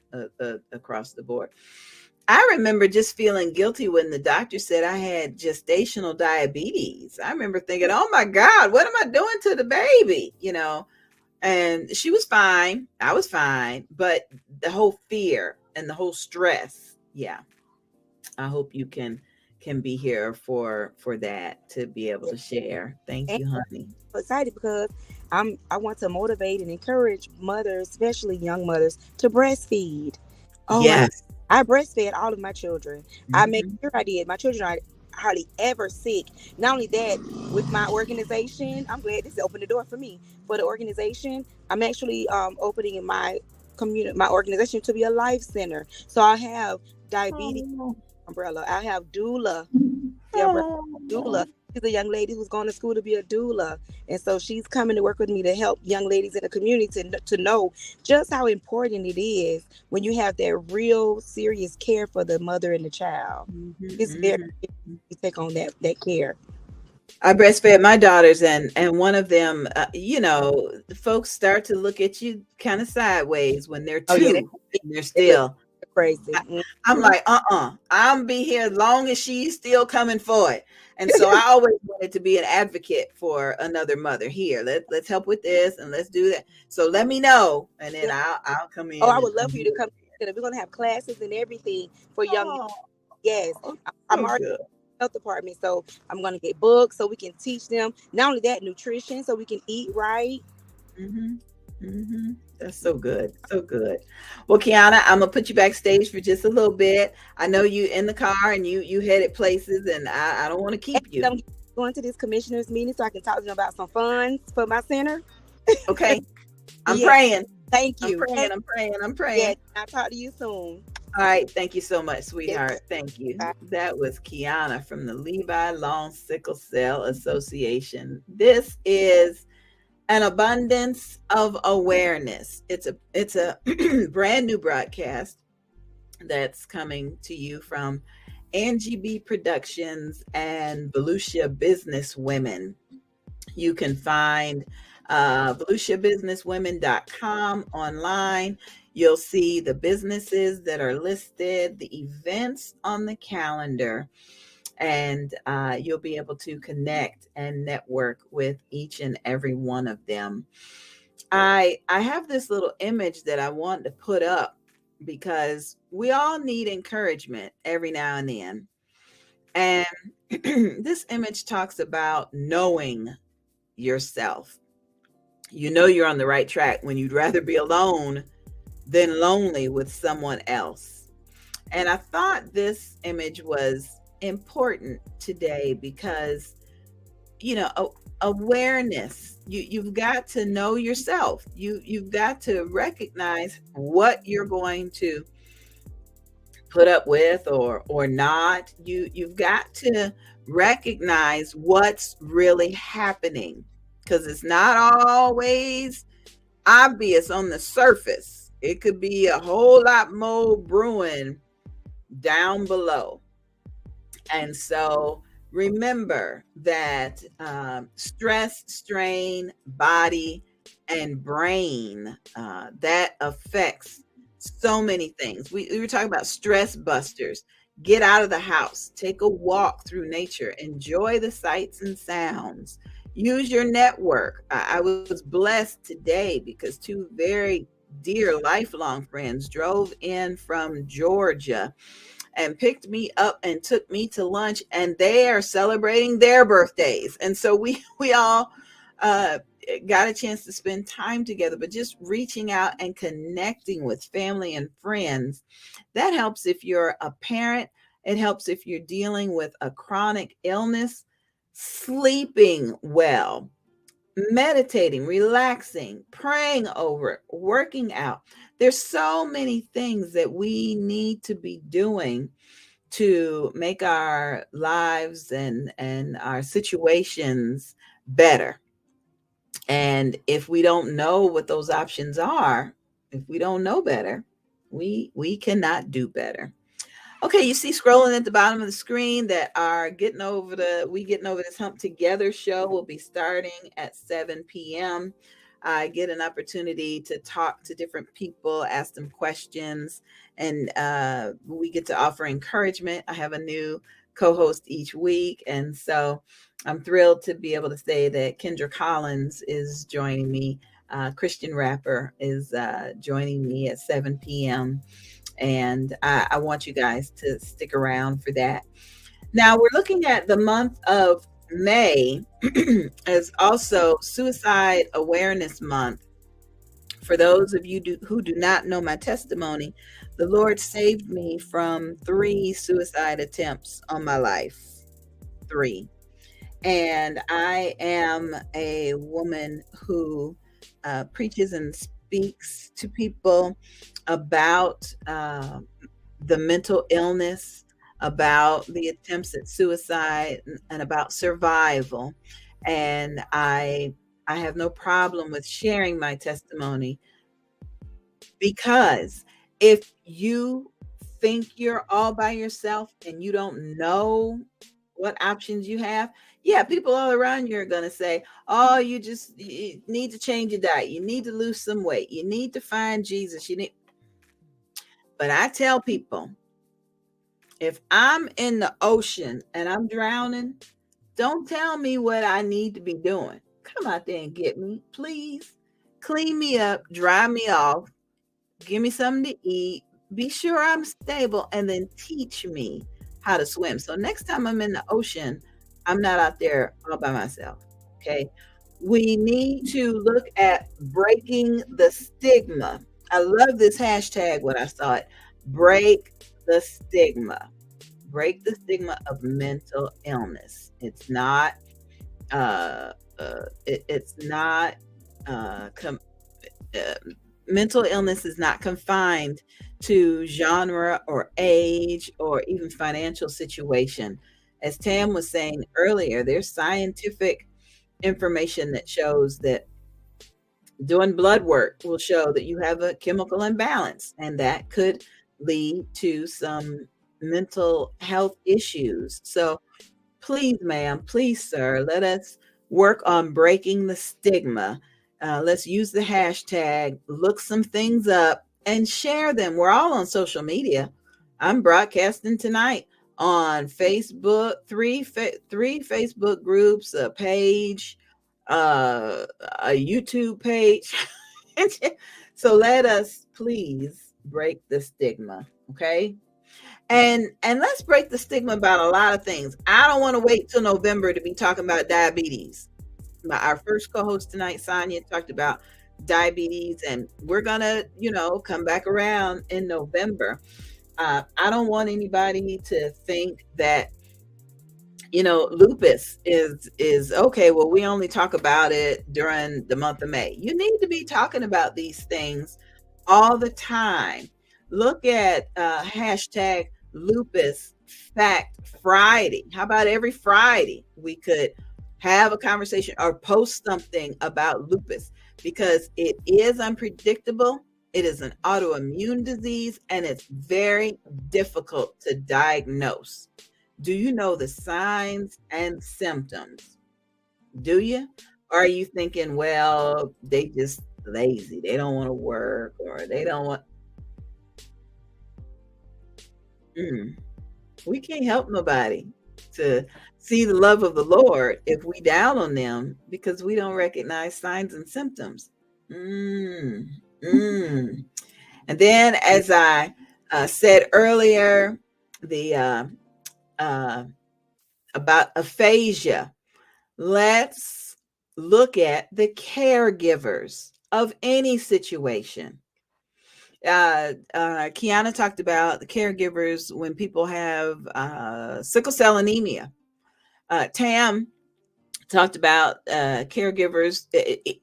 I remember just feeling guilty when the doctor said I had gestational diabetes. I remember thinking, oh my God, what am I doing to the baby? You know, and she was fine. I was fine. But the whole fear and the whole stress. Yeah. I hope you can can be here for that, to be able to share. Thank And you, honey. I'm excited because I want to motivate and encourage mothers, especially young mothers, to breastfeed. Oh, Yes. I breastfed all of my children. I made Mhm. sure I did. My children are hardly ever sick. Not only that, with my organization, I'm glad this opened the door for me. For the organization, I'm actually opening my organization to be a life center. So I have diabetes Oh. umbrella. I have doula, the umbrella doula. Oh. She's a young lady who's going to school to be a doula, and so she's coming to work with me to help young ladies in the community to know just how important it is when you have that real serious care for the mother and the child. Mhm, It's very mhm. you take on that care. I breastfed my daughters, and one of them, the folks start to look at you kind of sideways when they're Oh yeah, two and they're they look still. crazy. I'm like, I'm be here as long as she's still coming for it. And so I always wanted to be an advocate for another mother. Here, let's help with this and let's do that. So let me know, and then Yeah. I'll come Oh, in I and, would love and for you do to it. come. We're gonna have classes and everything for young. Oh, Yes, I'm so already good. health department, so I'm gonna get books so we can teach them. Not only that, nutrition, so we can eat right. Hmm. Hmm. That's so good. So good. Well, Kiana, I'm gonna put you backstage for just a little bit. I know you in the car and you headed places, and I don't want to And keep you. I'm going to this commissioners meeting so I can talk to them about some funds for my center. Okay. I'm Yeah, praying. thank I'm you. praying. I'm praying. I'm Yeah, praying. I'll talk to you soon. All right. Thank you so much, Yes, sweetheart. Thank you. bye. That was Kiana from the Levi Long Sickle Cell Association. This is an abundance of awareness. It's a brand new broadcast that's coming to you from Angie BEE Productions and Volusia Business Women. You can find VolusiaBusinessWomen.com online. You'll see the businesses that are listed, the events on the calendar, and you'll be able to connect and network with each and every one of them. I have this little image that I want to put up because we all need encouragement every now and then. And this image talks about knowing yourself. You know you're on the right track when you'd rather be alone than lonely with someone else. And I thought this image was important today because, awareness, you've got to know yourself. You've got to recognize what you're going to put up with or not. You've got to recognize what's really happening, because it's not always obvious on the surface. It could be a whole lot more brewing down below. And so remember that stress, strain, body, and brain, that affects so many things. We were talking about stress busters. Get out of the house, take a walk through nature, enjoy the sights and sounds, use your network. I was blessed today because two very dear lifelong friends drove in from Georgia and picked me up and took me to lunch, and they are celebrating their birthdays. And so we all uh, got a chance to spend time together. But just reaching out and connecting with family and friends, that helps if you're a parent. It helps if you're dealing with a chronic illness. Sleeping well, meditating, relaxing, praying over it, working out. There's so many things that we need to be doing to make our lives and our situations better. And if we don't know what those options are, if we don't know better, we cannot do better. Okay, you see scrolling at the bottom of the screen that our Getting Over This Hump Together show will be starting at 7 p.m. I get an opportunity to talk to different people, ask them questions, and we get to offer encouragement. I have a new co-host each week, and so I'm thrilled to be able to say that Kendra Collins is joining me. Christian rapper is joining me at 7 p.m. And I want you guys to stick around for that. Now we're looking at the month of May as also Suicide Awareness Month. For those of you who do not know my testimony, the Lord saved me from 3 suicide attempts on my life. 3. And I am a woman who preaches and speaks to people about the mental illness, about the attempts at suicide, and about survival. And I have no problem with sharing my testimony, because if you think you're all by yourself and you don't know what options you have, yeah, people all around you are going to say, oh, you need to change your diet. You need to lose some weight. You need to find Jesus. But I tell people, if I'm in the ocean and I'm drowning, don't tell me what I need to be doing. Come out there and get me, please. Clean me up, dry me off, give me something to eat, be sure I'm stable, and then teach me how to swim. So next time I'm in the ocean, I'm not out there all by myself. Okay. We need to look at breaking the stigma. I love this hashtag when I saw it. Break the stigma. Break the stigma of mental illness. It's not mental illness is not confined to genre or age or even financial situation. As Tam was saying earlier, there's scientific information that shows that doing blood work will show that you have a chemical imbalance, and that could lead to some mental health issues. So please, ma'am, please, sir, let us work on breaking the stigma. Let's use the hashtag, look some things up, and share them. We're all on social media. I'm broadcasting tonight on Facebook, three Facebook groups, a page, a YouTube page. So let us please break the stigma, okay? And let's break the stigma about a lot of things. I don't want to wait till November to be talking about diabetes. Our first co-host tonight, Sonia, talked about diabetes, and we're gonna, come back around in November. I don't want anybody to think that, lupus is okay. Well, we only talk about it during the month of May. You need to be talking about these things all the time. Look at hashtag Lupus Fact Friday. How about every Friday we could have a conversation or post something about lupus, because it is unpredictable. It is an autoimmune disease, and it's very difficult to diagnose. Do you know the signs and symptoms? Do you? Or are you thinking, well, they just lazy, they don't want to work, or they don't want... We can't help nobody to see the love of the Lord if we down on them because we don't recognize signs and symptoms. And then, as I said earlier, the about aphasia, let's look at the caregivers of any situation. Kiana talked about the caregivers when people have sickle cell anemia. Tam talked about caregivers,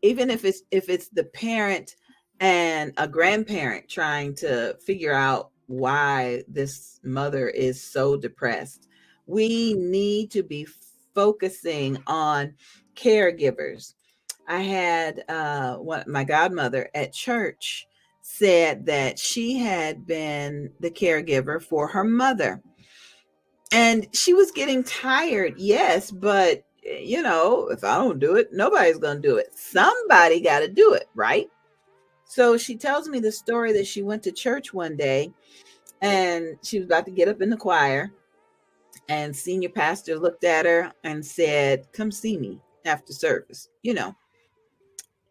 even if it's the parent and a grandparent trying to figure out why this mother is so depressed. We need to be focusing on caregivers. I had my godmother at church said that she had been the caregiver for her mother. And she was getting tired, yes, but if I don't do it, nobody's going to do it. Somebody got to do it, right? So she tells me the story that she went to church one day and she was about to get up in the choir, and senior pastor looked at her and said, "Come see me after service,"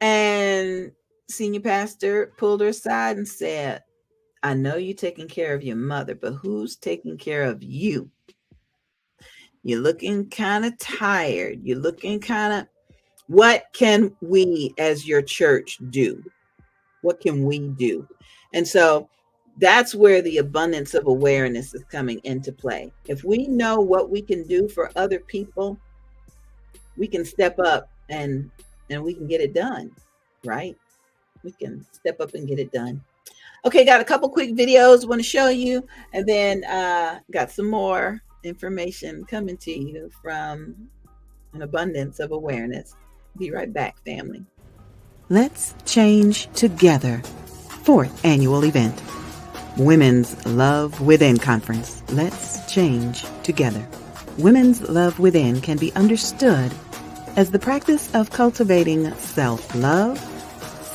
And senior pastor pulled her aside and said, "I know you're taking care of your mother, but who's taking care of you?" You're looking kind of tired. You're looking kind of, what can we as your church do? What can we do? And so that's where the abundance of awareness is coming into play. If we know what we can do for other people, we can step up and we can get it done, right? We can step up and get it done. Okay, got a couple quick videos want to show you, and then got some more information coming to you from an abundance of awareness. Be right back, family. Let's Change Together, 4th annual event. Women's Love Within Conference. Let's Change Together. Women's Love Within can be understood as the practice of cultivating self-love,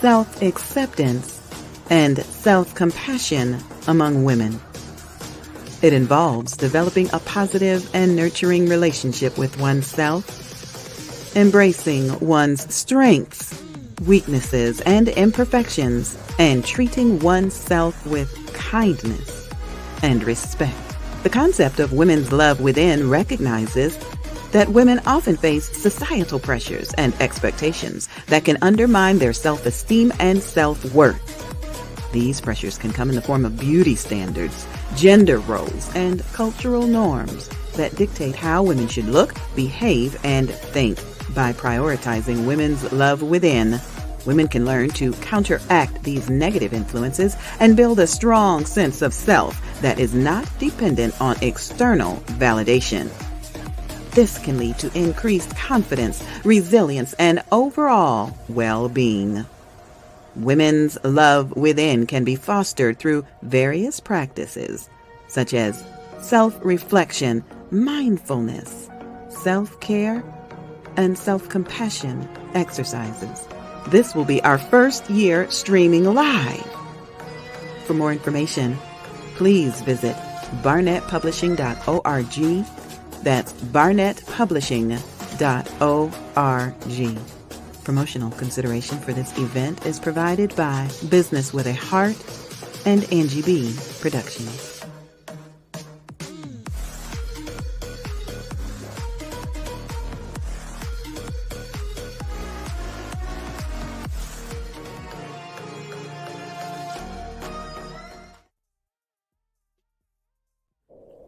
self-acceptance, and self-compassion among women. It involves developing a positive and nurturing relationship with oneself, embracing one's strengths, weaknesses, and imperfections, and treating oneself with kindness and respect. The concept of women's love within recognizes that women often face societal pressures and expectations that can undermine their self-esteem and self-worth. These pressures can come in the form of beauty standards, gender roles, and cultural norms that dictate how women should look, behave, and think. By prioritizing women's love within, women can learn to counteract these negative influences and build a strong sense of self that is not dependent on external validation. This can lead to increased confidence, resilience, and overall well-being. Women's love within can be fostered through various practices, such as self-reflection, mindfulness, self-care, and self-compassion exercises. This will be our first year streaming live. For more information, please visit barnettpublishing.org. That's barnettpublishing.org. Promotional consideration for this event is provided by Business with a Heart and Angie BEE Productions.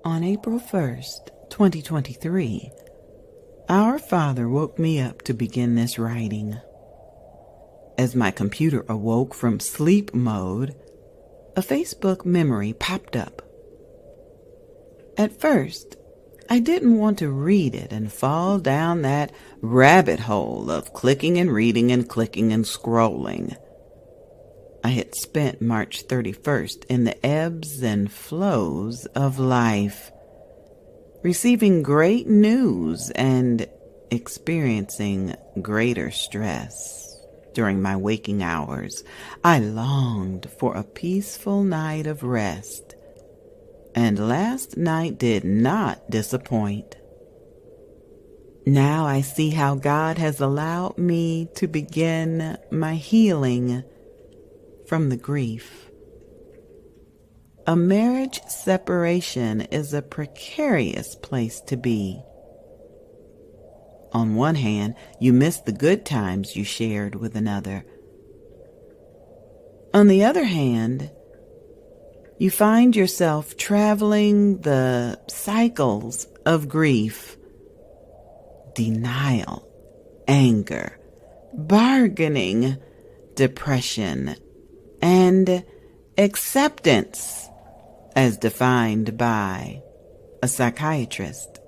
On April 1st, 2023, our Father woke me up to begin this writing. As my computer awoke from sleep mode, a Facebook memory popped up. At first, I didn't want to read it and fall down that rabbit hole of clicking and reading and clicking and scrolling. I had spent March 31st in the ebbs and flows of life, receiving great news and experiencing greater stress. During my waking hours, I longed for a peaceful night of rest, and last night did not disappoint. Now I see how God has allowed me to begin my healing from the grief. A marriage separation is a precarious place to be. On one hand, you miss the good times you shared with another. On the other hand, you find yourself traveling the cycles of grief, denial, anger, bargaining, depression, and acceptance, as defined by a psychiatrist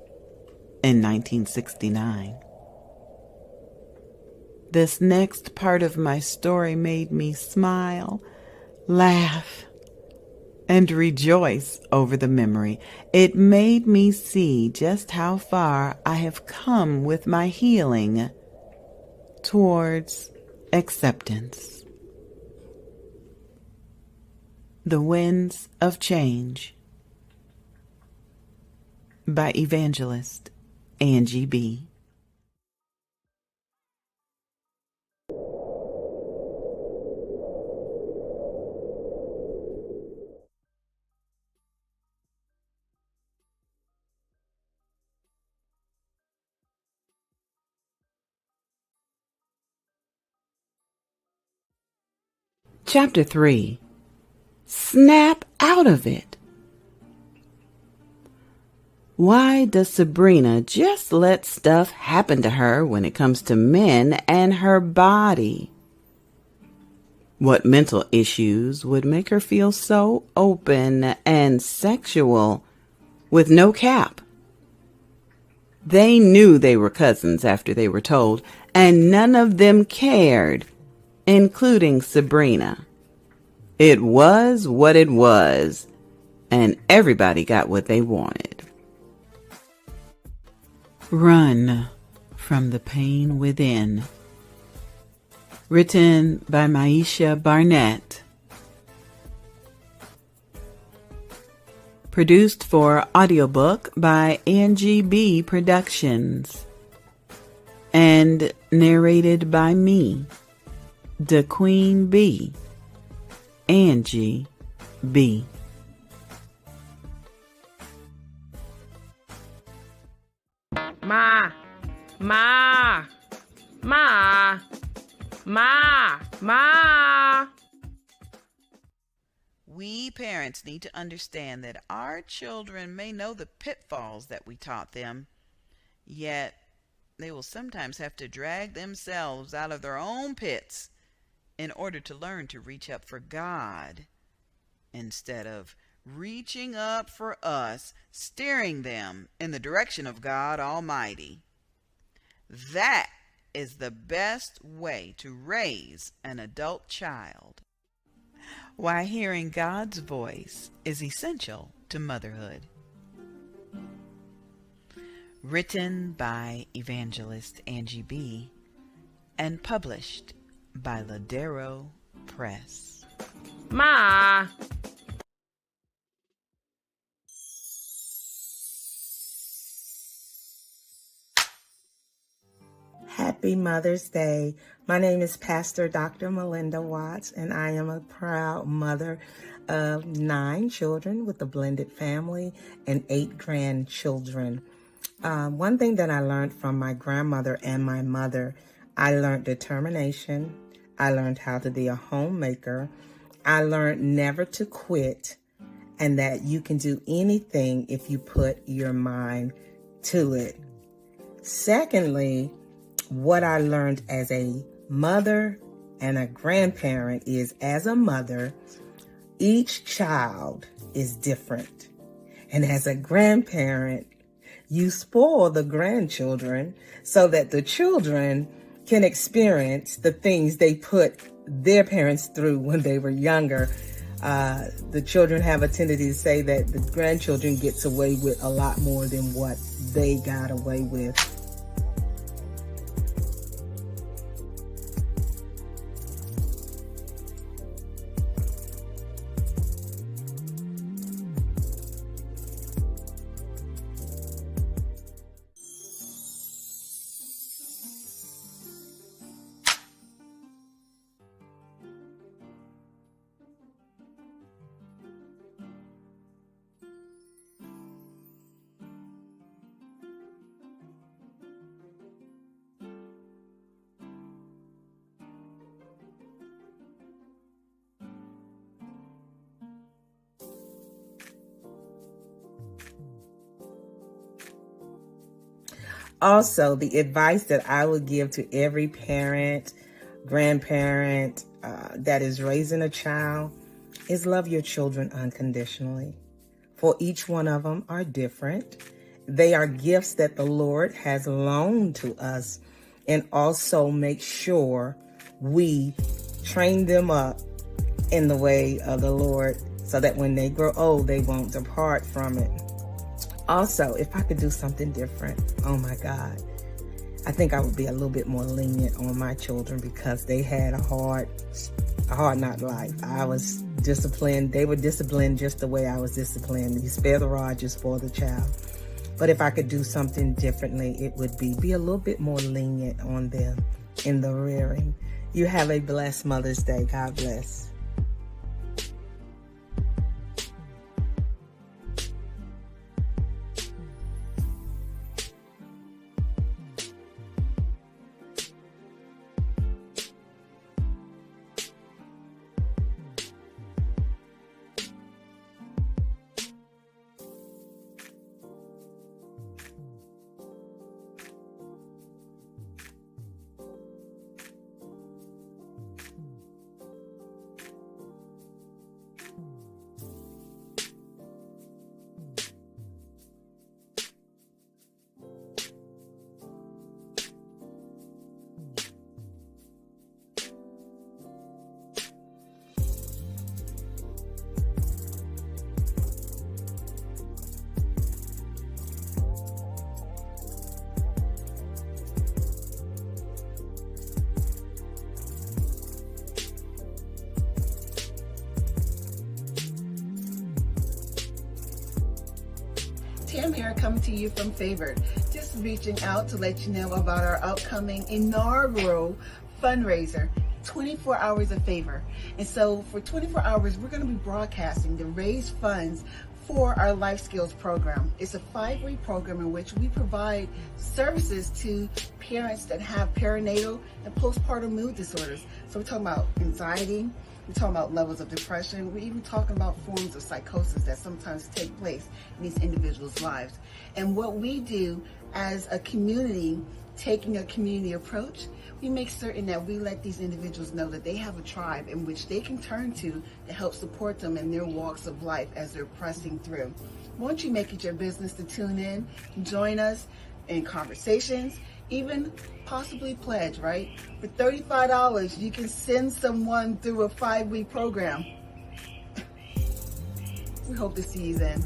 in 1969. This next part of my story made me smile, laugh, and rejoice over the memory. It made me see just how far I have come with my healing towards acceptance. The Winds of Change by Evangelist Angie BEE. Chapter 3. Snap out of it. Why does Sabrina just let stuff happen to her when it comes to men and her body? What mental issues would make her feel so open and sexual with no cap? They knew they were cousins after they were told, and none of them cared, including Sabrina. It was what it was, and everybody got what they wanted. Run from the pain within. Written by Maisha Barnett. Produced for audiobook by Angie BEE Productions. And narrated by me, the Queen Bee, Angie BEE. Ma, ma, ma, ma, ma. We parents need to understand that our children may know the pitfalls that we taught them, yet they will sometimes have to drag themselves out of their own pits in order to learn to reach up for God instead of reaching up for us, steering them in the direction of God Almighty. That is the best way to raise an adult child. Why hearing God's voice is essential to motherhood. Written by Evangelist Angie BEE and published by Ladero Press. Ma. Happy Mother's Day. My name is Pastor Dr. Melinda Watts, and I am a proud mother of 9 children with a blended family and 8 grandchildren. One thing that I learned from my grandmother and my mother, I learned determination. I learned how to be a homemaker. I learned never to quit, and that you can do anything if you put your mind to it. Secondly, what I learned as a mother and a grandparent is, as a mother, each child is different. And as a grandparent, you spoil the grandchildren so that the children can experience the things they put their parents through when they were younger. The children have a tendency to say that the grandchildren gets away with a lot more than what they got away with. Also, the advice that I would give to every parent, grandparent that is raising a child is love your children unconditionally. For each one of them are different. They are gifts that the Lord has loaned to us, and also make sure we train them up in the way of the Lord so that when they grow old, they won't depart from it. Also, if I could do something different, oh my God, I think I would be a little bit more lenient on my children because they had a hard knock life. I was disciplined. They were disciplined just the way I was disciplined. You spare the rod, you spoil the child. But if I could do something differently, it would be a little bit more lenient on them in the rearing. You have a blessed Mother's Day. God bless. Tamara coming to you from Favored. Just reaching out to let you know about our upcoming inaugural fundraiser, 24 Hours of Favor. And so for 24 hours, we're going to be broadcasting to raise funds for our Life Skills program. It's a 5-week program in which we provide services to parents that have perinatal and postpartum mood disorders. So we're talking about anxiety, we're talking about levels of depression, we're even talking about forms of psychosis that sometimes take place in these individuals' lives. And what we do as a community, taking a community approach, we make certain that we let these individuals know that they have a tribe in which they can turn to help support them in their walks of life as they're pressing through. Won't you make it your business to tune in, join us in conversations, even possibly pledge, right? For $35, you can send someone through a 5-week program. We hope to see you then.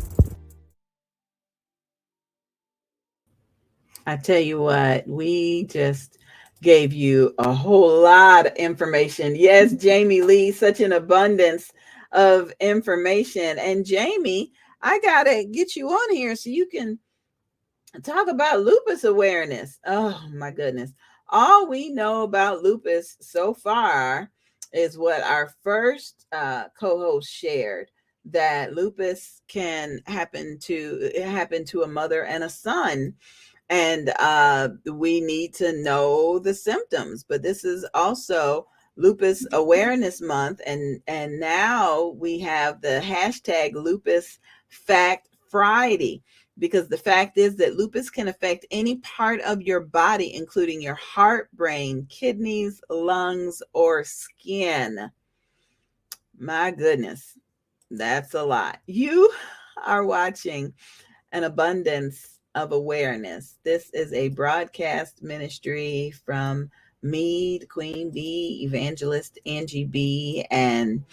I tell you what, we just gave you a whole lot of information. Yes, Jamie Lee, such an abundance of information. And Jamie, I got to get you on here so you can talk about lupus awareness. Oh my goodness. All we know about lupus so far is what our first co-host shared, that lupus can happen to a mother and a son. And we need to know the symptoms. But this is also Lupus Awareness Month. And now we have the hashtag Lupus Fact Friday, because the fact is that lupus can affect any part of your body, including your heart, brain, kidneys, lungs, or skin. My goodness, that's a lot. You are watching An Abundance of Awareness. This is a broadcast ministry from me, Queen Bee, Evangelist Angie BEE, and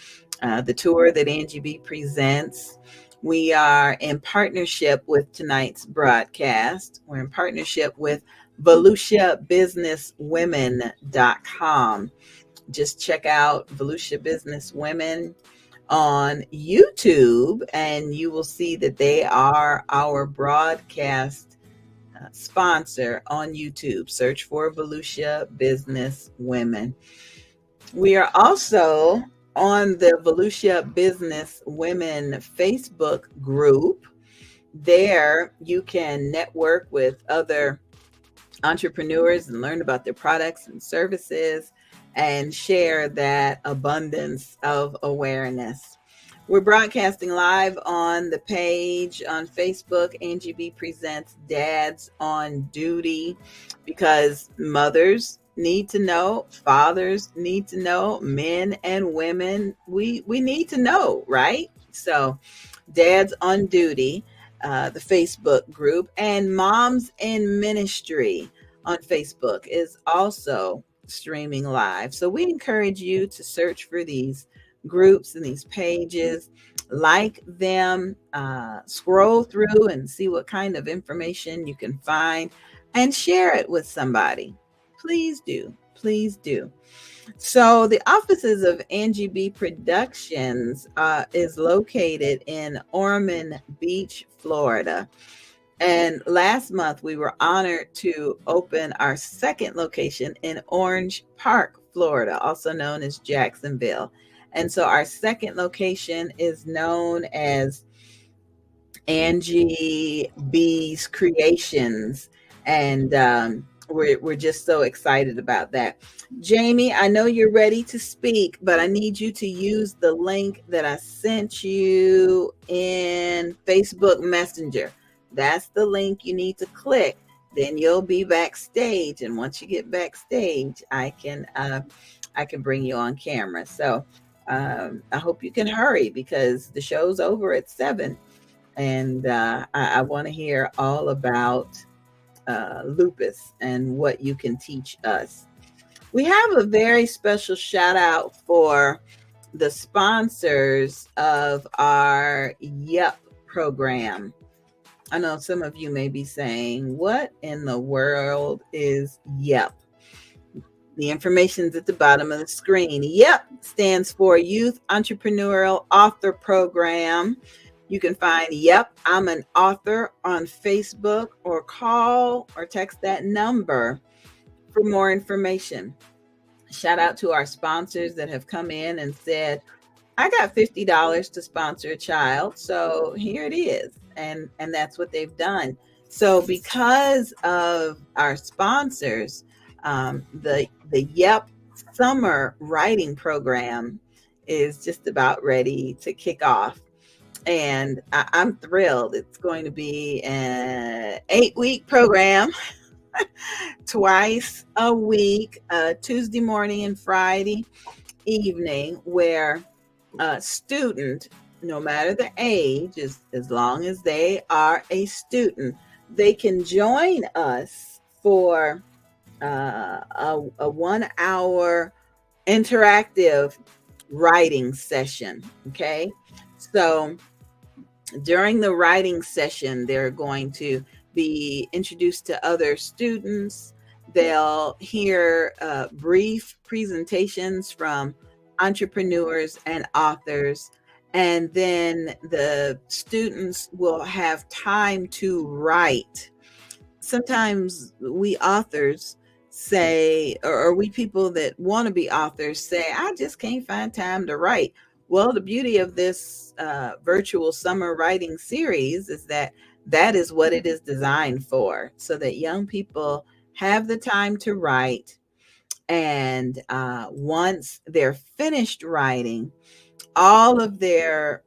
the tour that Angie BEE presents. We are in partnership with tonight's broadcast. We're in partnership with VolusiaBusinessWomen.com. Just check out Volusia Business Women on YouTube, and you will see that they are our broadcast sponsor on YouTube. Search for Volusia Business Women. We are also on the Volusia Business Women Facebook group. There you can network with other entrepreneurs and learn about their products and services and share that abundance of awareness. We're broadcasting live on the page on Facebook. Angie BEE presents Dads on Duty, because mothers need to know, fathers need to know, men and women, we need to know, right? So Dads on Duty, the Facebook group, and Moms in Ministry on Facebook is also streaming live. So we encourage you to search for these groups and these pages, like them, scroll through and see what kind of information you can find, and share it with somebody. Please do. Please do. So the offices of Angie BEE Productions is located in Ormond Beach, Florida. And last month, we were honored to open our second location in Orange Park, Florida, also known as Jacksonville. And so our second location is known as Angie BEE's Creations. And we're just so excited about that. Jamie, I know you're ready to speak, but I need you to use the link that I sent you in Facebook Messenger. That's the link you need to click. Then you'll be backstage, and once you get backstage, I can bring you on camera. So I hope you can hurry, because the show's over at 7, and I want to hear all about lupus and what you can teach us. We have a very special shout out for the sponsors of our YEP program. I know some of you may be saying, what in the world is YEP? The information's at the bottom of the screen. YEP stands for Youth Entrepreneurial Author Program. You can find Yep, I'm an Author on Facebook, or call or text that number for more information. Shout out to our sponsors that have come in and said, I got $50 to sponsor a child, so here it is. And that's what they've done. So because of our sponsors, the Yep Summer Writing Program is just about ready to kick off. And I'm thrilled. It's going to be an 8-week program, twice a week, Tuesday morning and Friday evening, where a student, no matter the age, as long as they are a student, they can join us for a 1-hour interactive writing session. Okay, so during the writing session, they're going to be introduced to other students. They'll hear brief presentations from entrepreneurs and authors, and then the students will have time to write. Sometimes we authors say, or we people that want to be authors say, I just can't find time to write. Well, the beauty of this virtual summer writing series is that is what it is designed for, so that young people have the time to write. And once they're finished writing, all of their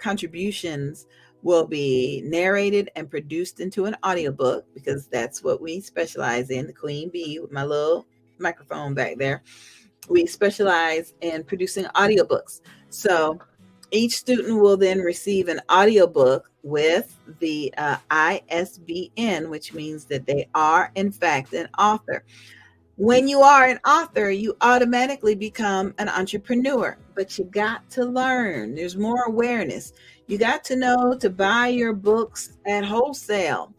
contributions will be narrated and produced into an audiobook, because that's what we specialize in. The Queen Bee, with my little microphone back there, we specialize in producing audiobooks. So each student will then receive an audiobook with the ISBN, which means that they are in fact an author. When you are an author, you automatically become an entrepreneur, but you got to learn. There's more awareness. You got to know to buy your books at wholesale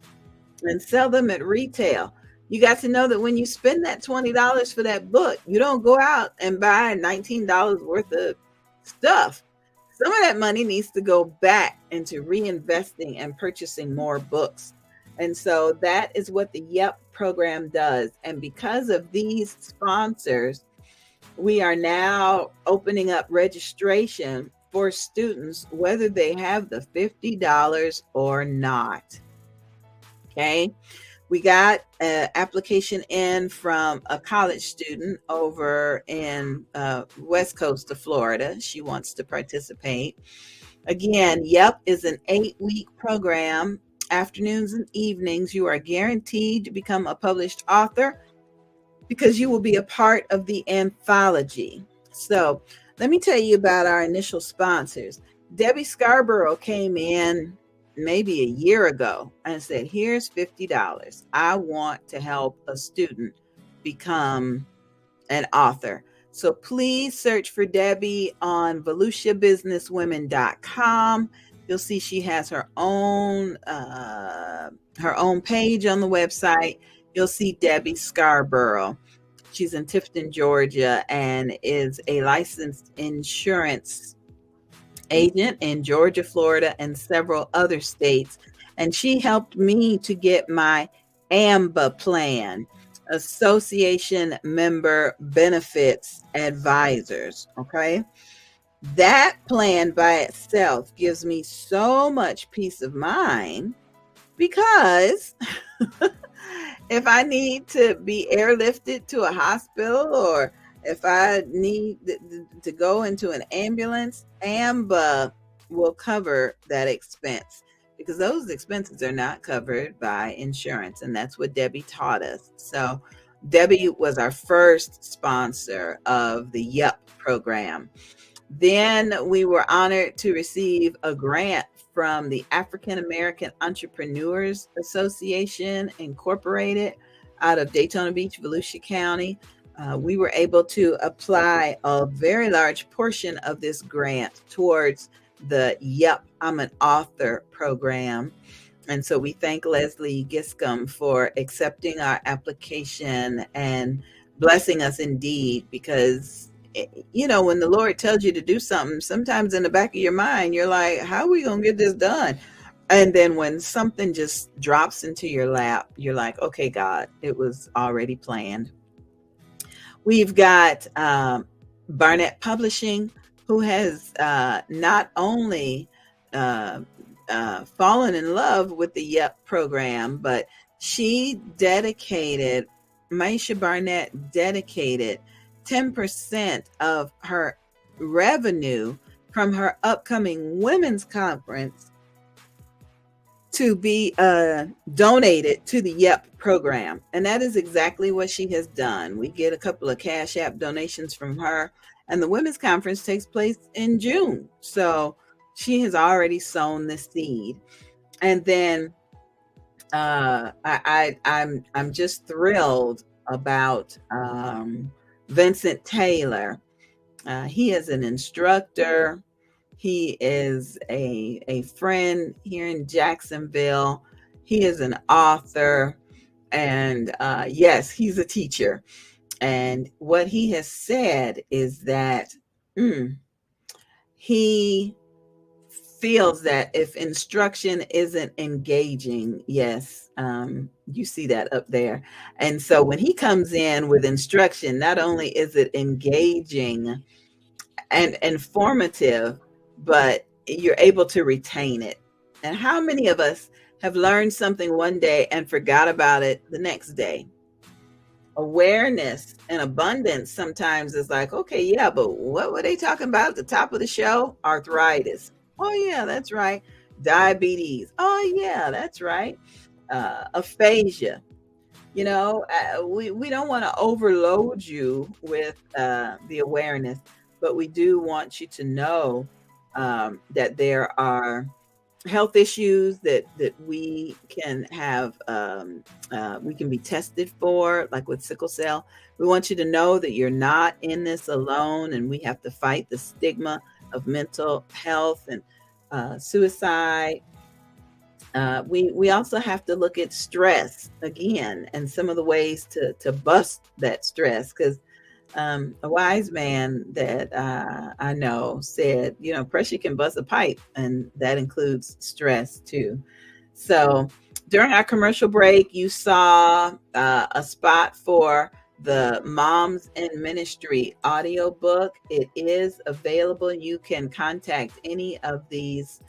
and sell them at retail. You got to know that when you spend that $20 for that book, you don't go out and buy $19 worth of stuff. Some of that money needs to go back into reinvesting and purchasing more books. And so that is what the Yep program does. And because of these sponsors, we are now opening up registration for students, whether they have the $50 or not. Okay. We got an application in from a college student over in West Coast of Florida. She wants to participate. Again, Yep is an 8-week program, afternoons and evenings. You are guaranteed to become a published author because you will be a part of the anthology. So let me tell you about our initial sponsors. Debbie Scarborough came in maybe a year ago and said, here's $50. I want to help a student become an author. So please search for Debbie on VolusiaBusinessWomen.com. You'll see she has her own page on the website. You'll see Debbie Scarborough. She's in Tifton, Georgia, and is a licensed insurance agent in Georgia, Florida, and several other states. And she helped me to get my AMBA plan, Association Member Benefits Advisors. Okay. That plan by itself gives me so much peace of mind, because if I need to be airlifted to a hospital, or if I need to go into an ambulance, AMBA will cover that expense, because those expenses are not covered by insurance. And that's what Debbie taught us. So Debbie was our first sponsor of the Yep program. Then we were honored to receive a grant from the African American Entrepreneurs Association Incorporated out of Daytona Beach, Volusia County. We were able to apply a very large portion of this grant towards the Yep, I'm an Author program. And so we thank Leslie Giscombe for accepting our application and blessing us indeed, because you know, when the Lord tells you to do something, sometimes in the back of your mind, you're like, how are we going to get this done? And then when something just drops into your lap, you're like, okay, God, it was already planned. We've got Barnett Publishing, who has not only fallen in love with the YEP program, but Maisha Barnett dedicated 10% of her revenue from her upcoming women's conference to be donated to the YEP program. And that is exactly what she has done. We get a couple of Cash App donations from her, and the women's conference takes place in June. So she has already sown the seed. And then I'm just thrilled about Vincent Taylor. He is an instructor. He is a friend here in Jacksonville. He is an author. And yes, he's a teacher. And what he has said is that he feels that if instruction isn't engaging, yes, you see that up there. And so when he comes in with instruction, not only is it engaging and informative, but you're able to retain it. And how many of us have learned something one day and forgot about it the next day? Awareness and abundance sometimes is like, okay, yeah, but what were they talking about at the top of the show? Arthritis. Oh, yeah, that's right. Diabetes. Oh, yeah, that's right. Aphasia. You know, we don't want to overload you with the awareness, but we do want you to know that there are health issues that we can have, we can be tested for, like with sickle cell. We want you to know that you're not in this alone, and we have to fight the stigma of mental health and suicide. We also have to look at stress again, and some of the ways to bust that stress, because a wise man that I know said, you know, pressure can bust a pipe, and that includes stress too. So during our commercial break, you saw a spot for the Moms in Ministry audiobook. It is available. You can contact any of these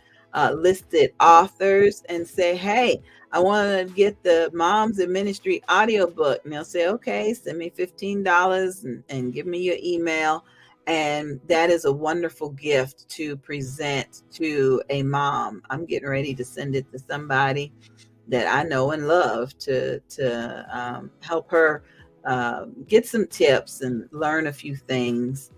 listed authors and say, hey, I want to get the Moms in Ministry audiobook. And they'll say, okay, send me $15 and give me your email. And that is a wonderful gift to present to a mom. I'm getting ready to send it to somebody that I know and love to help her get some tips and learn a few things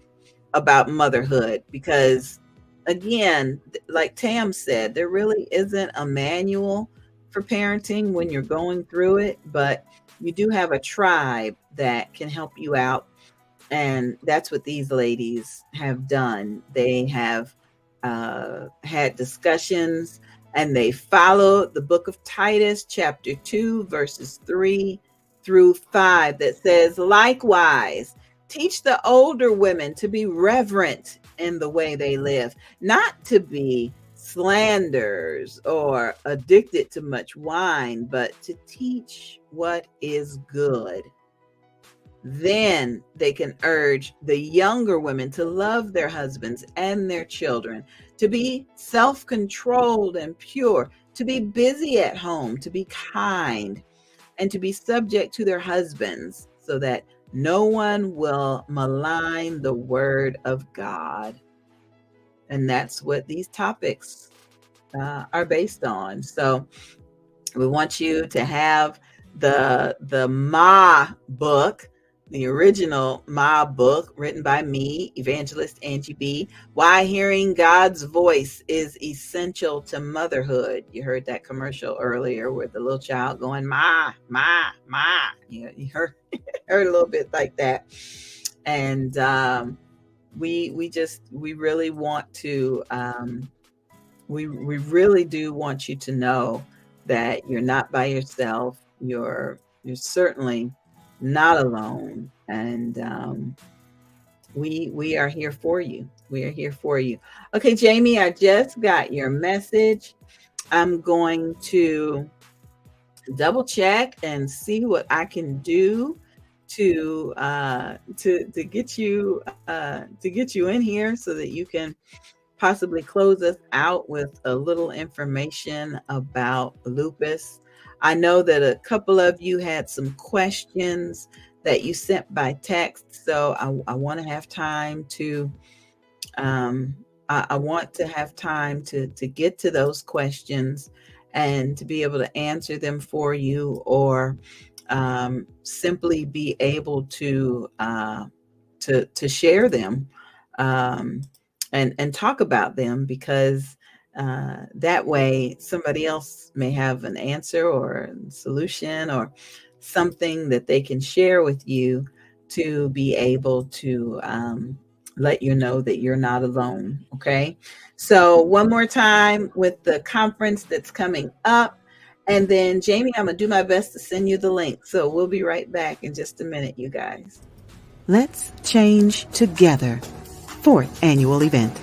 about motherhood. Because again, like Tam said, there really isn't a manual for parenting when you're going through it, but you do have a tribe that can help you out. And that's what these ladies have done. They have had discussions, and they followed the book of Titus, chapter 2, verses 3 through 5, that says, likewise, teach the older women to be reverent in the way they live, not to be slanders or addicted to much wine, but to teach what is good. Then they can urge the younger women to love their husbands and their children, to be self-controlled and pure, to be busy at home, to be kind, and to be subject to their husbands, so that no one will malign the word of God. And that's what these topics are based on. So we want you to have the Ma book, the original Ma book, written by me, Evangelist Angie BEE. Why hearing God's voice is essential to motherhood. You heard that commercial earlier with the little child going, Ma, Ma, Ma. You heard a little bit like that. And we really want to, we really do want you to know that you're not by yourself. You're certainly not alone. And we are here for you. We are here for you. Okay, Jamie, I just got your message. I'm going to double check and see what I can do to get you in here so that you can possibly close us out with a little information about lupus. I know that a couple of you had some questions that you sent by text, so I want to have time to I want to have time to get to those questions and to be able to answer them for you, or simply be able to share them, um, and talk about them, because that way somebody else may have an answer or a solution or something that they can share with you to be able to let you know that you're not alone. Okay. So one more time with the conference that's coming up. And then Jamie, I'm going to do my best to send you the link. So we'll be right back in just a minute, you guys. Let's change together. 4th annual event.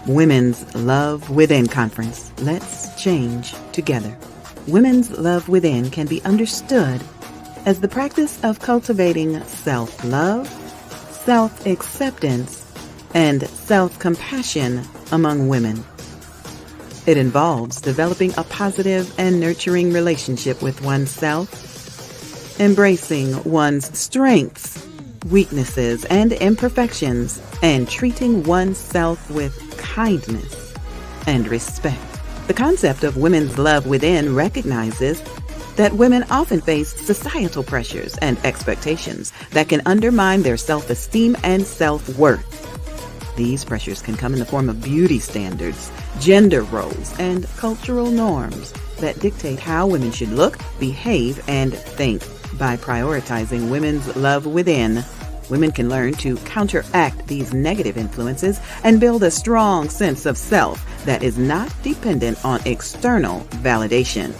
Women's Love Within Conference. Let's change together. Women's Love Within can be understood as the practice of cultivating self-love, self-acceptance, and self-compassion among women. It involves developing a positive and nurturing relationship with oneself, embracing one's strengths, weaknesses, and imperfections, and treating oneself with kindness and respect. The concept of women's love within recognizes that women often face societal pressures and expectations that can undermine their self-esteem and self-worth. These pressures can come in the form of beauty standards, gender roles, and cultural norms that dictate how women should look, behave, and think. By prioritizing women's love within, women can learn to counteract these negative influences and build a strong sense of self that is not dependent on external validation.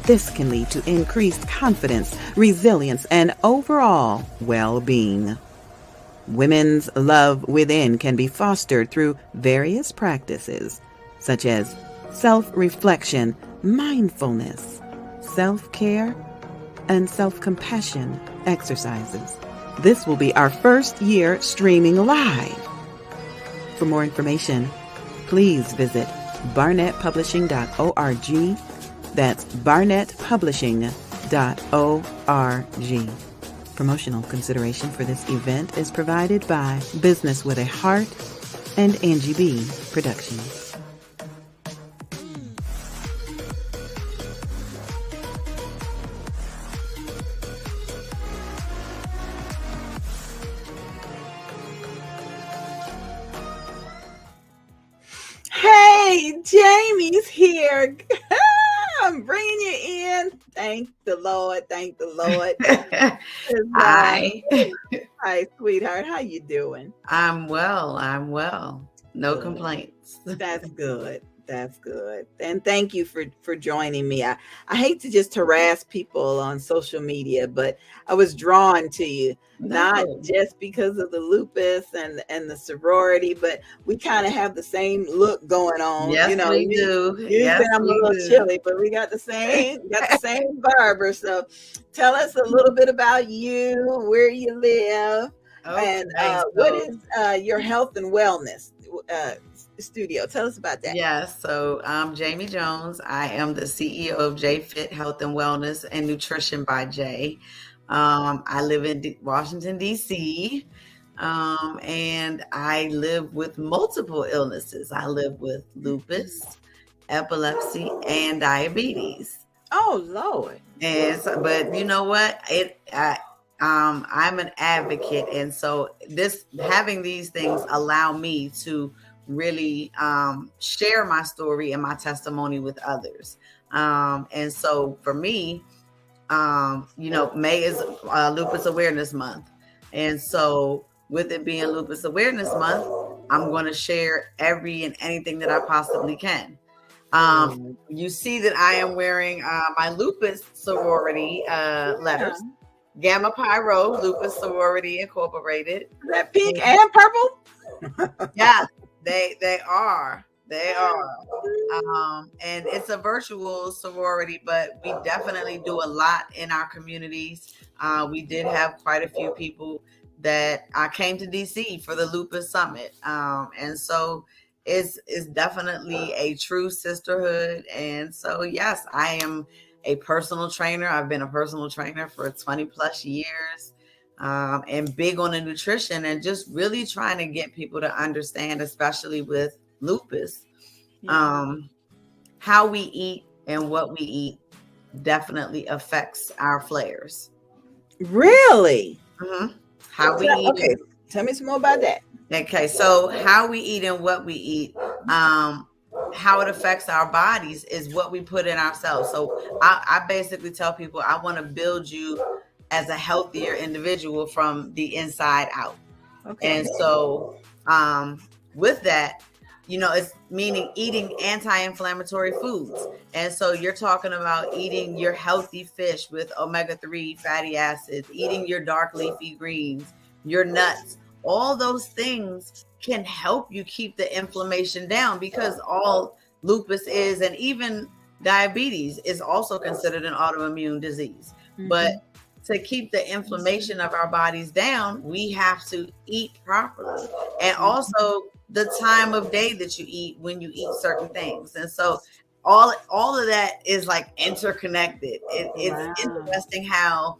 This can lead to increased confidence, resilience, and overall well-being. Women's love within can be fostered through various practices, such as self-reflection, mindfulness, self-care, and self-compassion exercises. This will be our first year streaming live. For more information, please visit barnettpublishing.org. That's barnettpublishing.org. Promotional consideration for this event is provided by Business with a Heart and Angie BEE Productions. Hey, Jamie's here. I'm bringing you in. Thank the Lord. Thank the Lord. Hi. Hi, sweetheart. How you doing? I'm well. No Good. complaints. That's good. That's good. And thank you for joining me. I hate to just harass people on social media, but I was drawn to you, not just because of the lupus and the sorority, but we kind of have the same look going on. Yes, you know, we do. You Yes, I'm a little chilly, but we got the same barber. So tell us a little bit about you, where you live, and what is your health and wellness studio. Tell us about that. Yes. So I'm Jamie Jones. I am the CEO of J Fit Health and Wellness and Nutrition by J. I live in Washington, D.C., and I live with multiple illnesses. I live with lupus, epilepsy, and diabetes. Oh, Lord. And so, but you know what? I'm an advocate. And so having these things allow me to really share my story and my testimony with others. And so for me, May is Lupus Awareness Month. And so with it being Lupus Awareness Month, I'm going to share every and anything that I possibly can. You see that I am wearing my lupus sorority letters. Gamma Pyro, Lupus Sorority Incorporated. Is that pink and purple? Yeah, they are. They are. And it's a virtual sorority, but we definitely do a lot in our communities. We did have quite a few people that came to DC for the Lupus Summit. And so it's definitely a true sisterhood. And so, yes, I am a personal trainer. I've been a personal trainer for 20 plus years. And big on the nutrition and just really trying to get people to understand, especially with lupus, how we eat and what we eat definitely affects our flares. Really? Mm-hmm. How we eat. Okay, tell me some more about that. Okay, so how we eat and what we eat, how it affects our bodies is what we put in ourselves. So I basically tell people I want to build you as a healthier individual from the inside out. Okay. And so with that, it's meaning eating anti-inflammatory foods. And so you're talking about eating your healthy fish with omega-3 fatty acids, eating your dark leafy greens, your nuts. All those things can help you keep the inflammation down, because all lupus is, and even diabetes is also considered an autoimmune disease. Mm-hmm. But to keep the inflammation of our bodies down, we have to eat properly. And also the time of day that you eat when you eat certain things. And so all of that is like interconnected. It's interesting how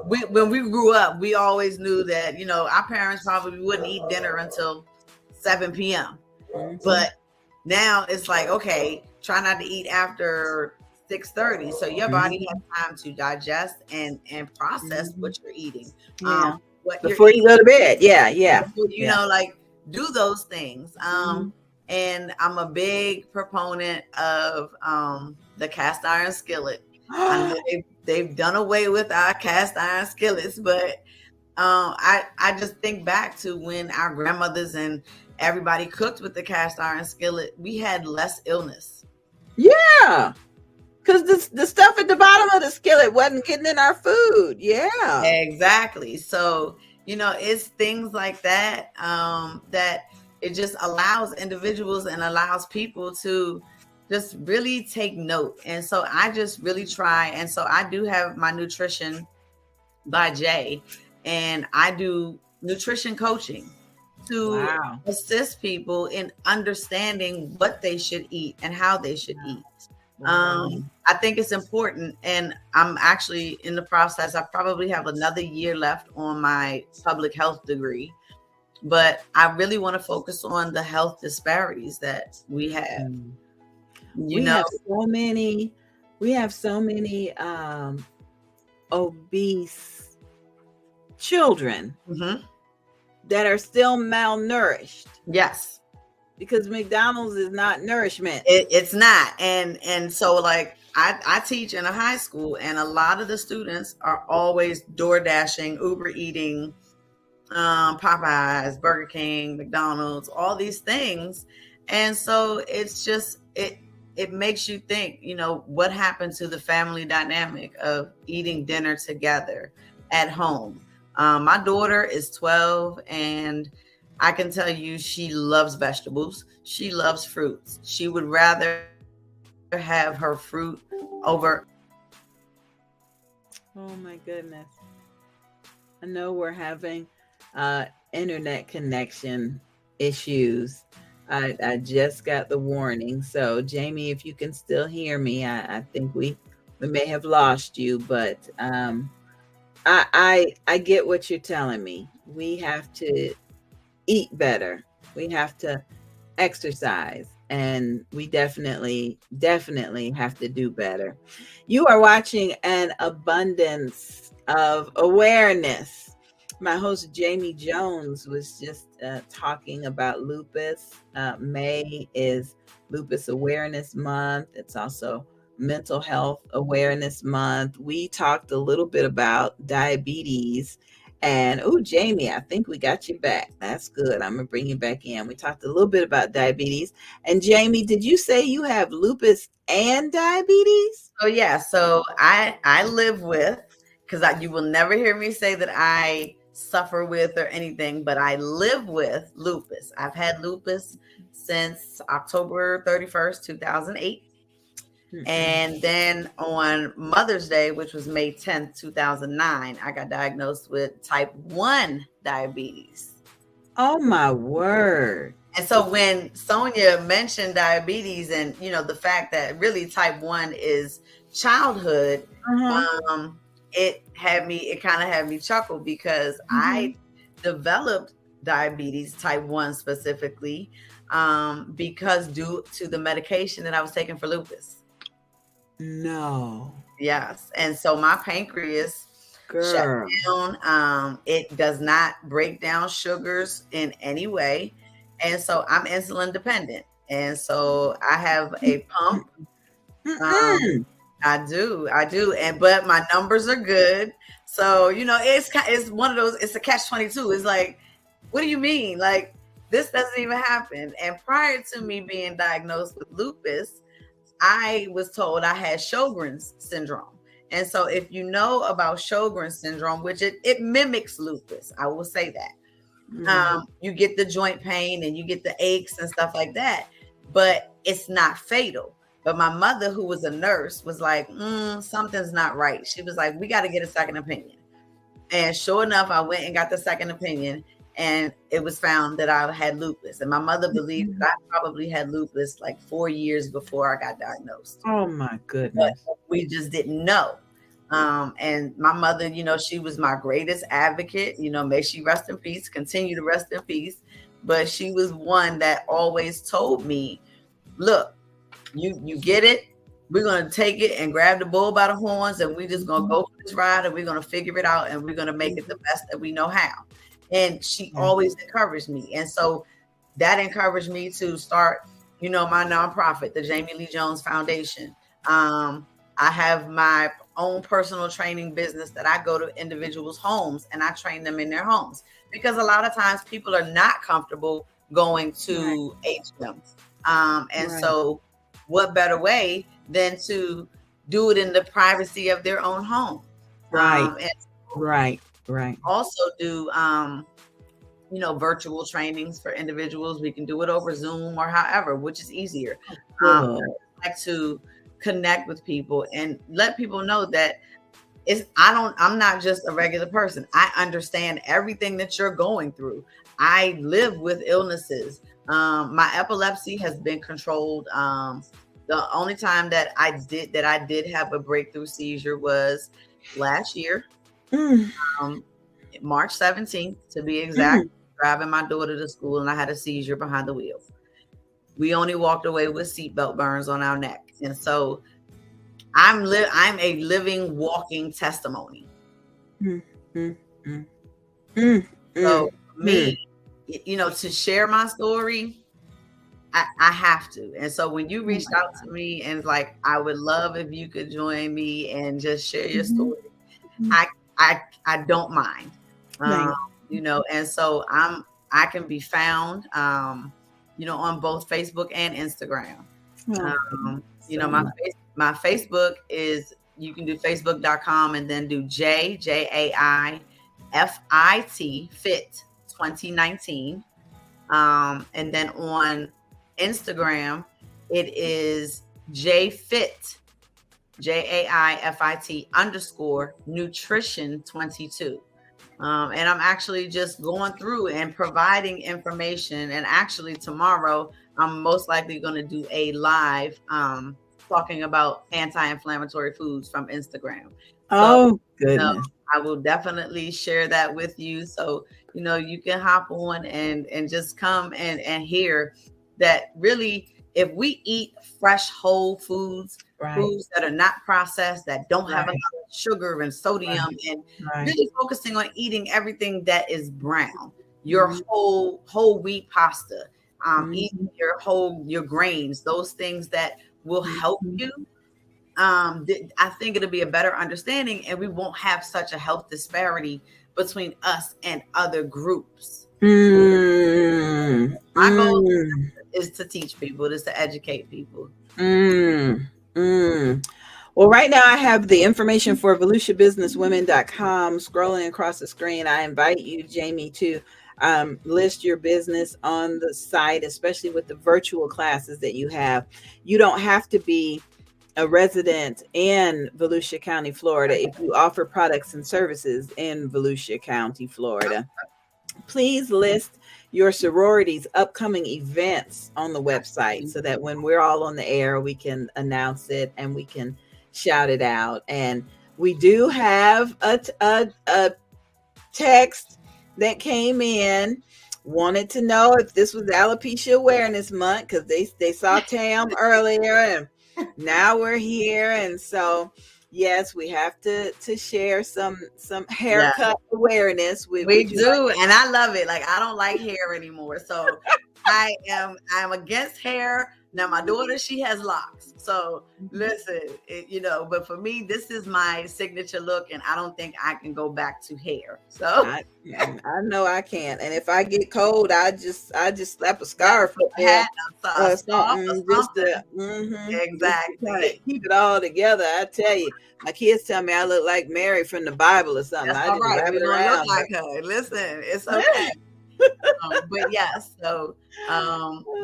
when we grew up, we always knew that, our parents probably wouldn't eat dinner until 7 p.m. Mm-hmm. But now it's like, okay, try not to eat after 6:30, so your body has time to digest and process what you're eating. Before you go to bed. Like do those things. And I'm a big proponent of the cast iron skillet. I know they've done away with our cast iron skillets, but I just think back to when our grandmothers and everybody cooked with the cast iron skillet. We had less illness. Yeah. Because the stuff at the bottom of the skillet wasn't getting in our food. Yeah. Exactly. So, it's things like that, that it just allows individuals and allows people to just really take note. And so I just really try. And so I do have my Nutrition by Jay, and I do nutrition coaching to assist people in understanding what they should eat and how they should eat. I think it's important, and I'm actually in the process. I probably have another year left on my public health degree, but I really want to focus on the health disparities that we have. We have so many obese children that are still malnourished. Yes. Because McDonald's is not nourishment. It's not. And so like I teach in a high school, and a lot of the students are always door dashing, Uber eating, Popeyes, Burger King, McDonald's, all these things. And so it's just, it makes you think, what happened to the family dynamic of eating dinner together at home. My daughter is 12, and I can tell you she loves vegetables. She loves fruits. She would rather have her fruit over. Oh my goodness. I know we're having internet connection issues. I just got the warning. So Jamie, if you can still hear me, I think we may have lost you, but I get what you're telling me. We have to eat better. We have to exercise, and we definitely have to do better. You are watching An Abundance of Awareness. My host Jamie Jones was just talking about lupus. May is Lupus Awareness Month. It's also Mental Health Awareness Month. We talked a little bit about diabetes. And Jamie, I think we got you back. That's good. I'm gonna bring you back in. We talked a little bit about diabetes. And Jamie, did you say you have lupus and diabetes? Oh yeah. So I live with because you will never hear me say that I suffer with or anything, but I live with lupus. I've had lupus since October 31st, 2008. And then on Mother's Day, which was May 10th, 2009, I got diagnosed with type 1 diabetes. Oh, my word. And so when Sonia mentioned diabetes and, the fact that really type 1 is childhood, it kind of had me chuckle because I developed diabetes type 1 specifically because due to the medication that I was taking for lupus. No. Yes. And so my pancreas shut down. It does not break down sugars in any way. And so I'm insulin dependent. And so I have a pump. I do. But my numbers are good. So, it's one of those, it's a catch-22. It's like, what do you mean? Like, this doesn't even happen. And prior to me being diagnosed with lupus, I was told I had Sjogren's syndrome. And so if you know about Sjogren's syndrome, which it mimics lupus, I will say that. You get the joint pain and you get the aches and stuff like that, but it's not fatal. But my mother, who was a nurse, was like, something's not right. She was like, we got to get a second opinion. And sure enough, I went and got the second opinion. And it was found that I had lupus. And my mother believed that I probably had lupus like 4 years before I got diagnosed. Oh, my goodness. But we just didn't know. And my mother, she was my greatest advocate. May she rest in peace, continue to rest in peace. But she was one that always told me, look, you get it. We're going to take it and grab the bull by the horns. And we're just going to go for this ride. And we're going to figure it out. And we're going to make it the best that we know how. And she always encouraged me. And so that encouraged me to start, my nonprofit, the Jamie Lee Jones Foundation. I have my own personal training business that I go to individuals' homes and I train them in their homes because a lot of times people are not comfortable going to HM. So what better way than to do it in the privacy of their own home? Right. Also do, virtual trainings for individuals. We can do it over Zoom or however, which is easier. I like to connect with people and let people know that I'm not just a regular person. I understand everything that you're going through. I live with illnesses. My epilepsy has been controlled. The only time that I did have a breakthrough seizure was last year. March 17th, to be exact, driving my daughter to school and I had a seizure behind the wheel. We only walked away with seatbelt burns on our neck. And so I'm a living, walking testimony. So me, to share my story, I have to. And so when you reached out to me and like, I would love if you could join me and just share your story. I don't mind. And so I can be found, on both Facebook and Instagram. My Facebook is, you can do facebook.com and then do JAIFIT Fit 2019. And then on Instagram, it is JAIFIT _nutrition 22. And I'm actually just going through and providing information. And actually tomorrow, I'm most likely going to do a live talking about anti-inflammatory foods from Instagram. Goodness. I will definitely share that with you. So, you can hop on and just come and hear that really, if we eat fresh, whole foods, foods that are not processed, that don't have a lot of sugar and sodium, and really focusing on eating everything that is brown, your whole wheat pasta, eating your grains, those things that will help you. I think it'll be a better understanding and we won't have such a health disparity between us and other groups. My goal is to teach people, is to educate people. Well, right now I have the information for VolusiaBusinessWomen.com scrolling across the screen. I invite you, Jamie, to list your business on the site, especially with the virtual classes that you have. You don't have to be a resident in Volusia County, Florida, if you offer products and services in Volusia County, Florida. Please list your sorority's upcoming events on the website so that when we're all on the air, we can announce it and we can shout it out. And we do have a text that came in, wanted to know if this was Alopecia Awareness Month, because they saw Tam earlier and now we're here. And so yes, we have to share some haircut awareness. We do, and I love it. Like, I don't like hair anymore, so I'm against hair. Now my daughter, she has locks, so listen, but for me, this is my signature look, and I don't think I can go back to hair. So I know I can't, and if I get cold, I just slap a scarf up hat, something just to exactly keep it all together. I tell you, my kids tell me I look like Mary from the Bible or something. That's I just wrap it around. Look like her. Listen, it's okay. But yes, so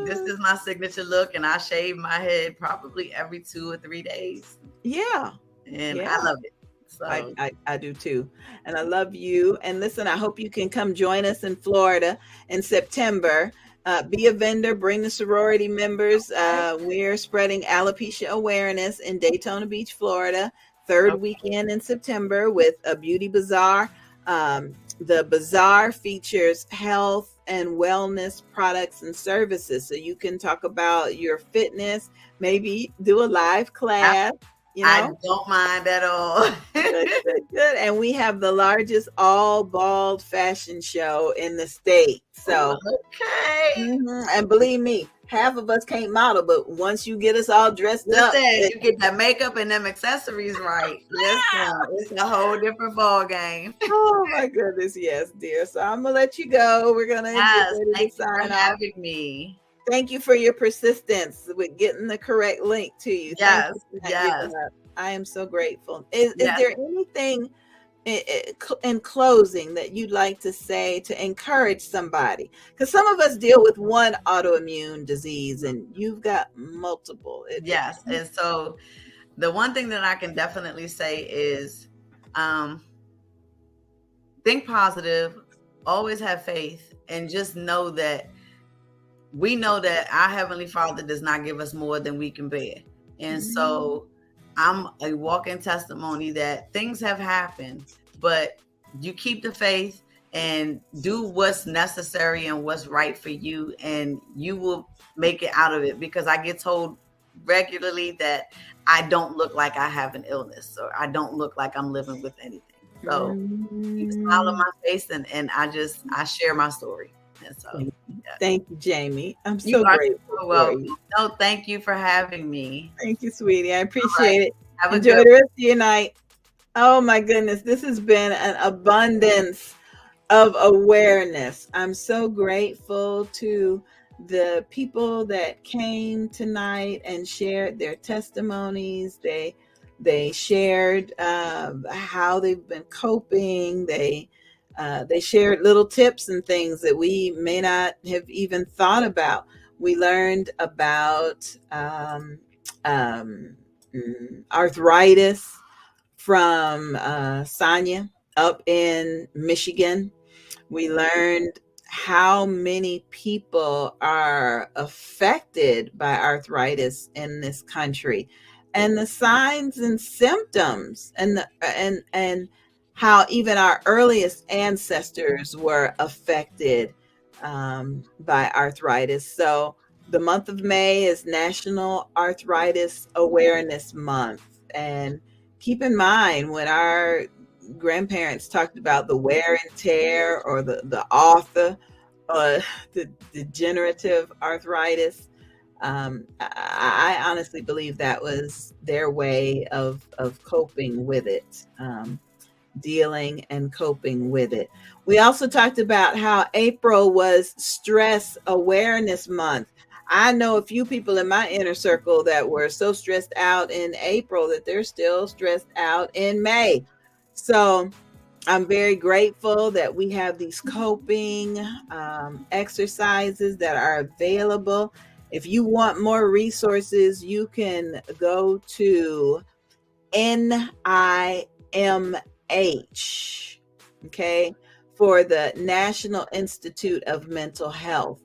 this is my signature look, and I shave my head probably every 2 or 3 days. Yeah, and I love it. So I do too, and I love you. And listen, I hope you can come join us in Florida in September. Be a vendor, bring the sorority members. We're spreading alopecia awareness in Daytona Beach, Florida, third weekend in September with a beauty bazaar. The bazaar features health and wellness products and services. So you can talk about your fitness, maybe do a live class. I don't mind at all. Good. And we have the largest all bald fashion show in the state. So, and believe me, half of us can't model, but once you get us all dressed up, you get that makeup and them accessories right. It's a whole different ball game. Oh my goodness, yes, dear. So I'm gonna let you go. We're gonna thank you for having me. Thank you for your persistence with getting the correct link to you. Yes. I am so grateful. Is there anything in closing that you'd like to say to encourage somebody? Because some of us deal with one autoimmune disease and you've got multiple. Yes. And so the one thing that I can definitely say is think positive, always have faith, and just know that we know that our Heavenly Father does not give us more than we can bear. And so I'm a walking testimony that things have happened, but you keep the faith and do what's necessary and what's right for you, and you will make it out of it. Because I get told regularly that I don't look like I have an illness, or I don't look like I'm living with anything. So you smile on my face, and I share my story. And so thank you, Jamie. I'm so grateful. No, thank you for having me. Thank you, sweetie. I appreciate it. Enjoy the rest of your night. Oh my goodness, this has been an abundance of awareness. I'm so grateful to the people that came tonight and shared their testimonies. They shared how they've been coping. They shared little tips and things that we may not have even thought about. We learned about arthritis from Sonia up in Michigan. We learned how many people are affected by arthritis in this country, and the signs and symptoms, and how even our earliest ancestors were affected by arthritis. So the month of May is National Arthritis Awareness Month. And keep in mind, when our grandparents talked about the wear and tear, or the author, the degenerative arthritis, I honestly believe that was their way of coping with it. Dealing and coping with it. We also talked about how April was Stress Awareness Month. I know a few people in my inner circle that were so stressed out in April that they're still stressed out in May. So I'm very grateful that we have these coping exercises that are available. If you want more resources, you can go to NIMH, okay, for the National Institute of Mental Health.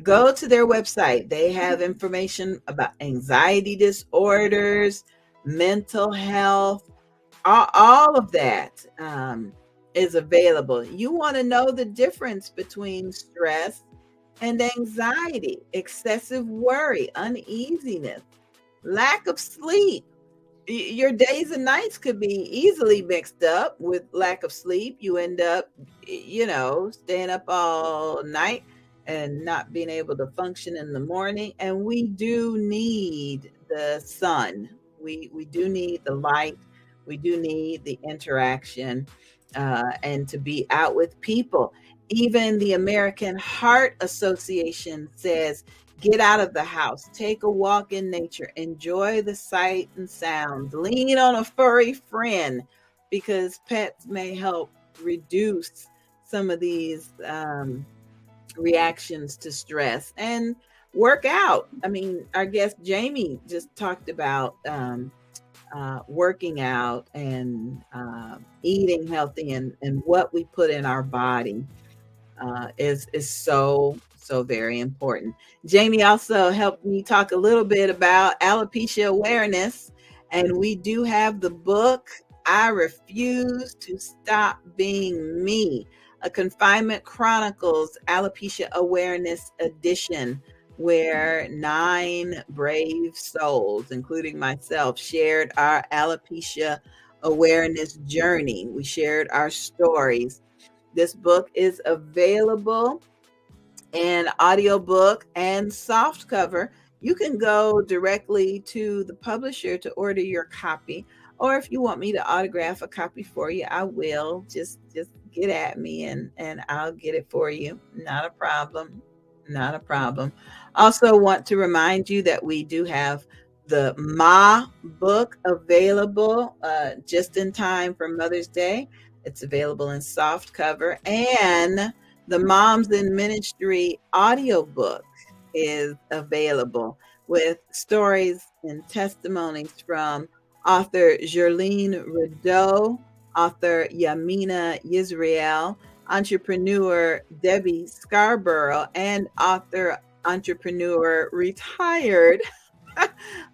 Go to their website. They have information about anxiety disorders, mental health, all of that is available. You want to know the difference between stress and anxiety, excessive worry, uneasiness, lack of sleep. Your days and nights could be easily mixed up with lack of sleep. You end up, staying up all night and not being able to function in the morning. And we do need the sun. We do need the light. We do need the interaction and to be out with people. Even the American Heart Association says, get out of the house, take a walk in nature, enjoy the sight and sounds, lean on a furry friend, because pets may help reduce some of these reactions to stress. And work out. I mean, our guest Jamie just talked about working out and eating healthy, and what we put in our body is so very important. Jamie also helped me talk a little bit about alopecia awareness, and we do have the book I Refuse to Stop Being Me, a Confinement Chronicles Alopecia Awareness edition, where 9 brave souls, including myself, shared our alopecia awareness journey. We shared our stories. This book is available in audiobook and soft cover. You can go directly to the publisher to order your copy, or if you want me to autograph a copy for you, I will. Just get at me and I'll get it for you. Not a problem. Not a problem. Also want to remind you that we do have the Ma book available just in time for Mother's Day. It's available in soft cover, and the Moms in Ministry audiobook is available with stories and testimonies from author Jerlene Rideau, author Yamina Yisrael, entrepreneur Debbie Scarborough, and author, entrepreneur, retired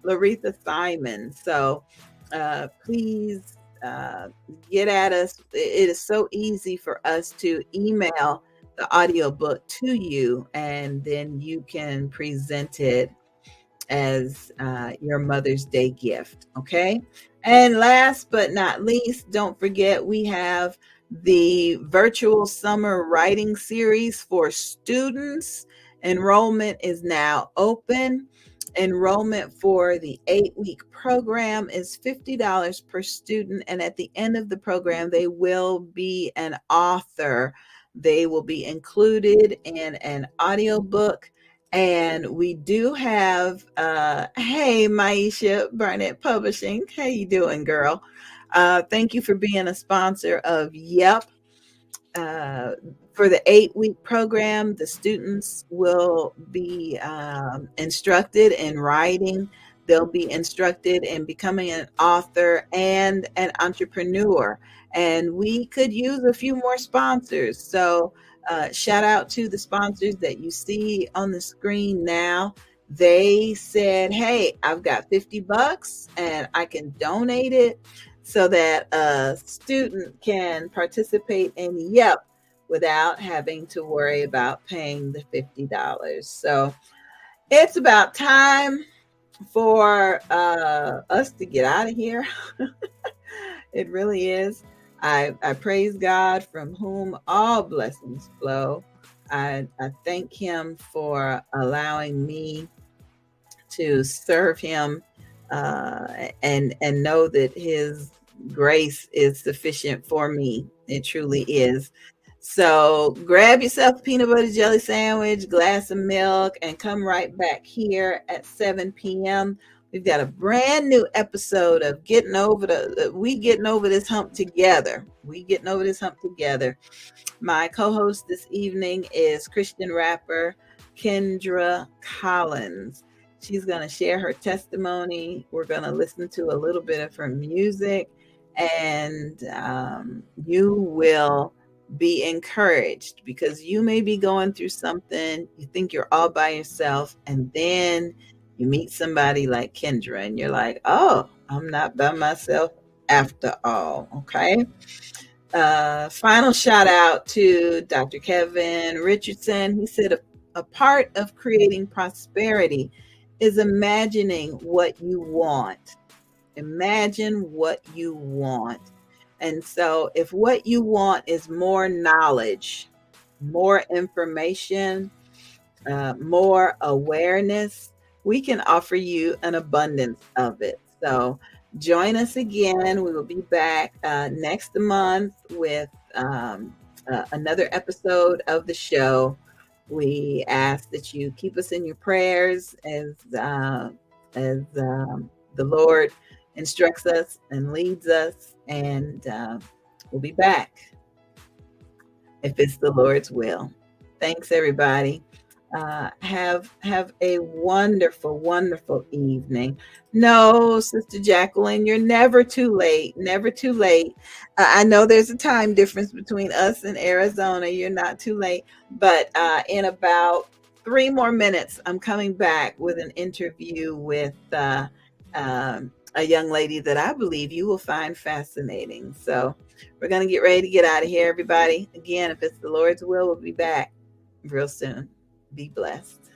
Laretha Simon. So please get at us. It is so easy for us to email the audiobook to you, and then you can present it as your Mother's Day gift. Okay. And last but not least, don't forget we have the virtual summer writing series for students. Enrollment is now open. Enrollment for the 8-week program is $50 per student. And at the end of the program, they will be an author. They will be included in an audiobook. And we do have, hey, Maisha Barnett Publishing. How you doing, girl? Thank you for being a sponsor of YEP. For the 8-week program, the students will be instructed in writing. They'll be instructed in becoming an author and an entrepreneur. And we could use a few more sponsors. So shout out to the sponsors that you see on the screen now. They said, hey, I've got $50 and I can donate it so that a student can participate in YEP without having to worry about paying the $50. So it's about time for us to get out of here. It really is. I praise God, from whom all blessings flow. I thank him for allowing me to serve him and know that his grace is sufficient for me. It truly is. So grab yourself a peanut butter jelly sandwich, glass of milk, and come right back here at 7 p.m. We've got a brand new episode of Getting Over this hump together. We getting over this hump together. My co-host this evening is Christian rapper Kendra Collins. She's going to share her testimony. We're going to listen to a little bit of her music, and you will be encouraged, because you may be going through something. You think you're all by yourself, and then you meet somebody like Kendra, and you're like, oh, I'm not by myself after all. Okay. Final shout out to Dr. Kevin Richardson. He said a part of creating prosperity is imagining what you want. Imagine what you want. And so if what you want is more knowledge, more information, more awareness, we can offer you an abundance of it. So join us again. We will be back next month with another episode of the show. We ask that you keep us in your prayers as the Lord instructs us and leads us, and we'll be back if it's the Lord's will. Thanks, everybody. Have a wonderful, wonderful evening. No, Sister Jacqueline, you're never too late. Never too late. I know there's a time difference between us and Arizona. You're not too late. But in about 3 more minutes, I'm coming back with an interview with a young lady that I believe you will find fascinating. So we're going to get ready to get out of here, everybody. Again, if it's the Lord's will, we'll be back real soon. Be blessed.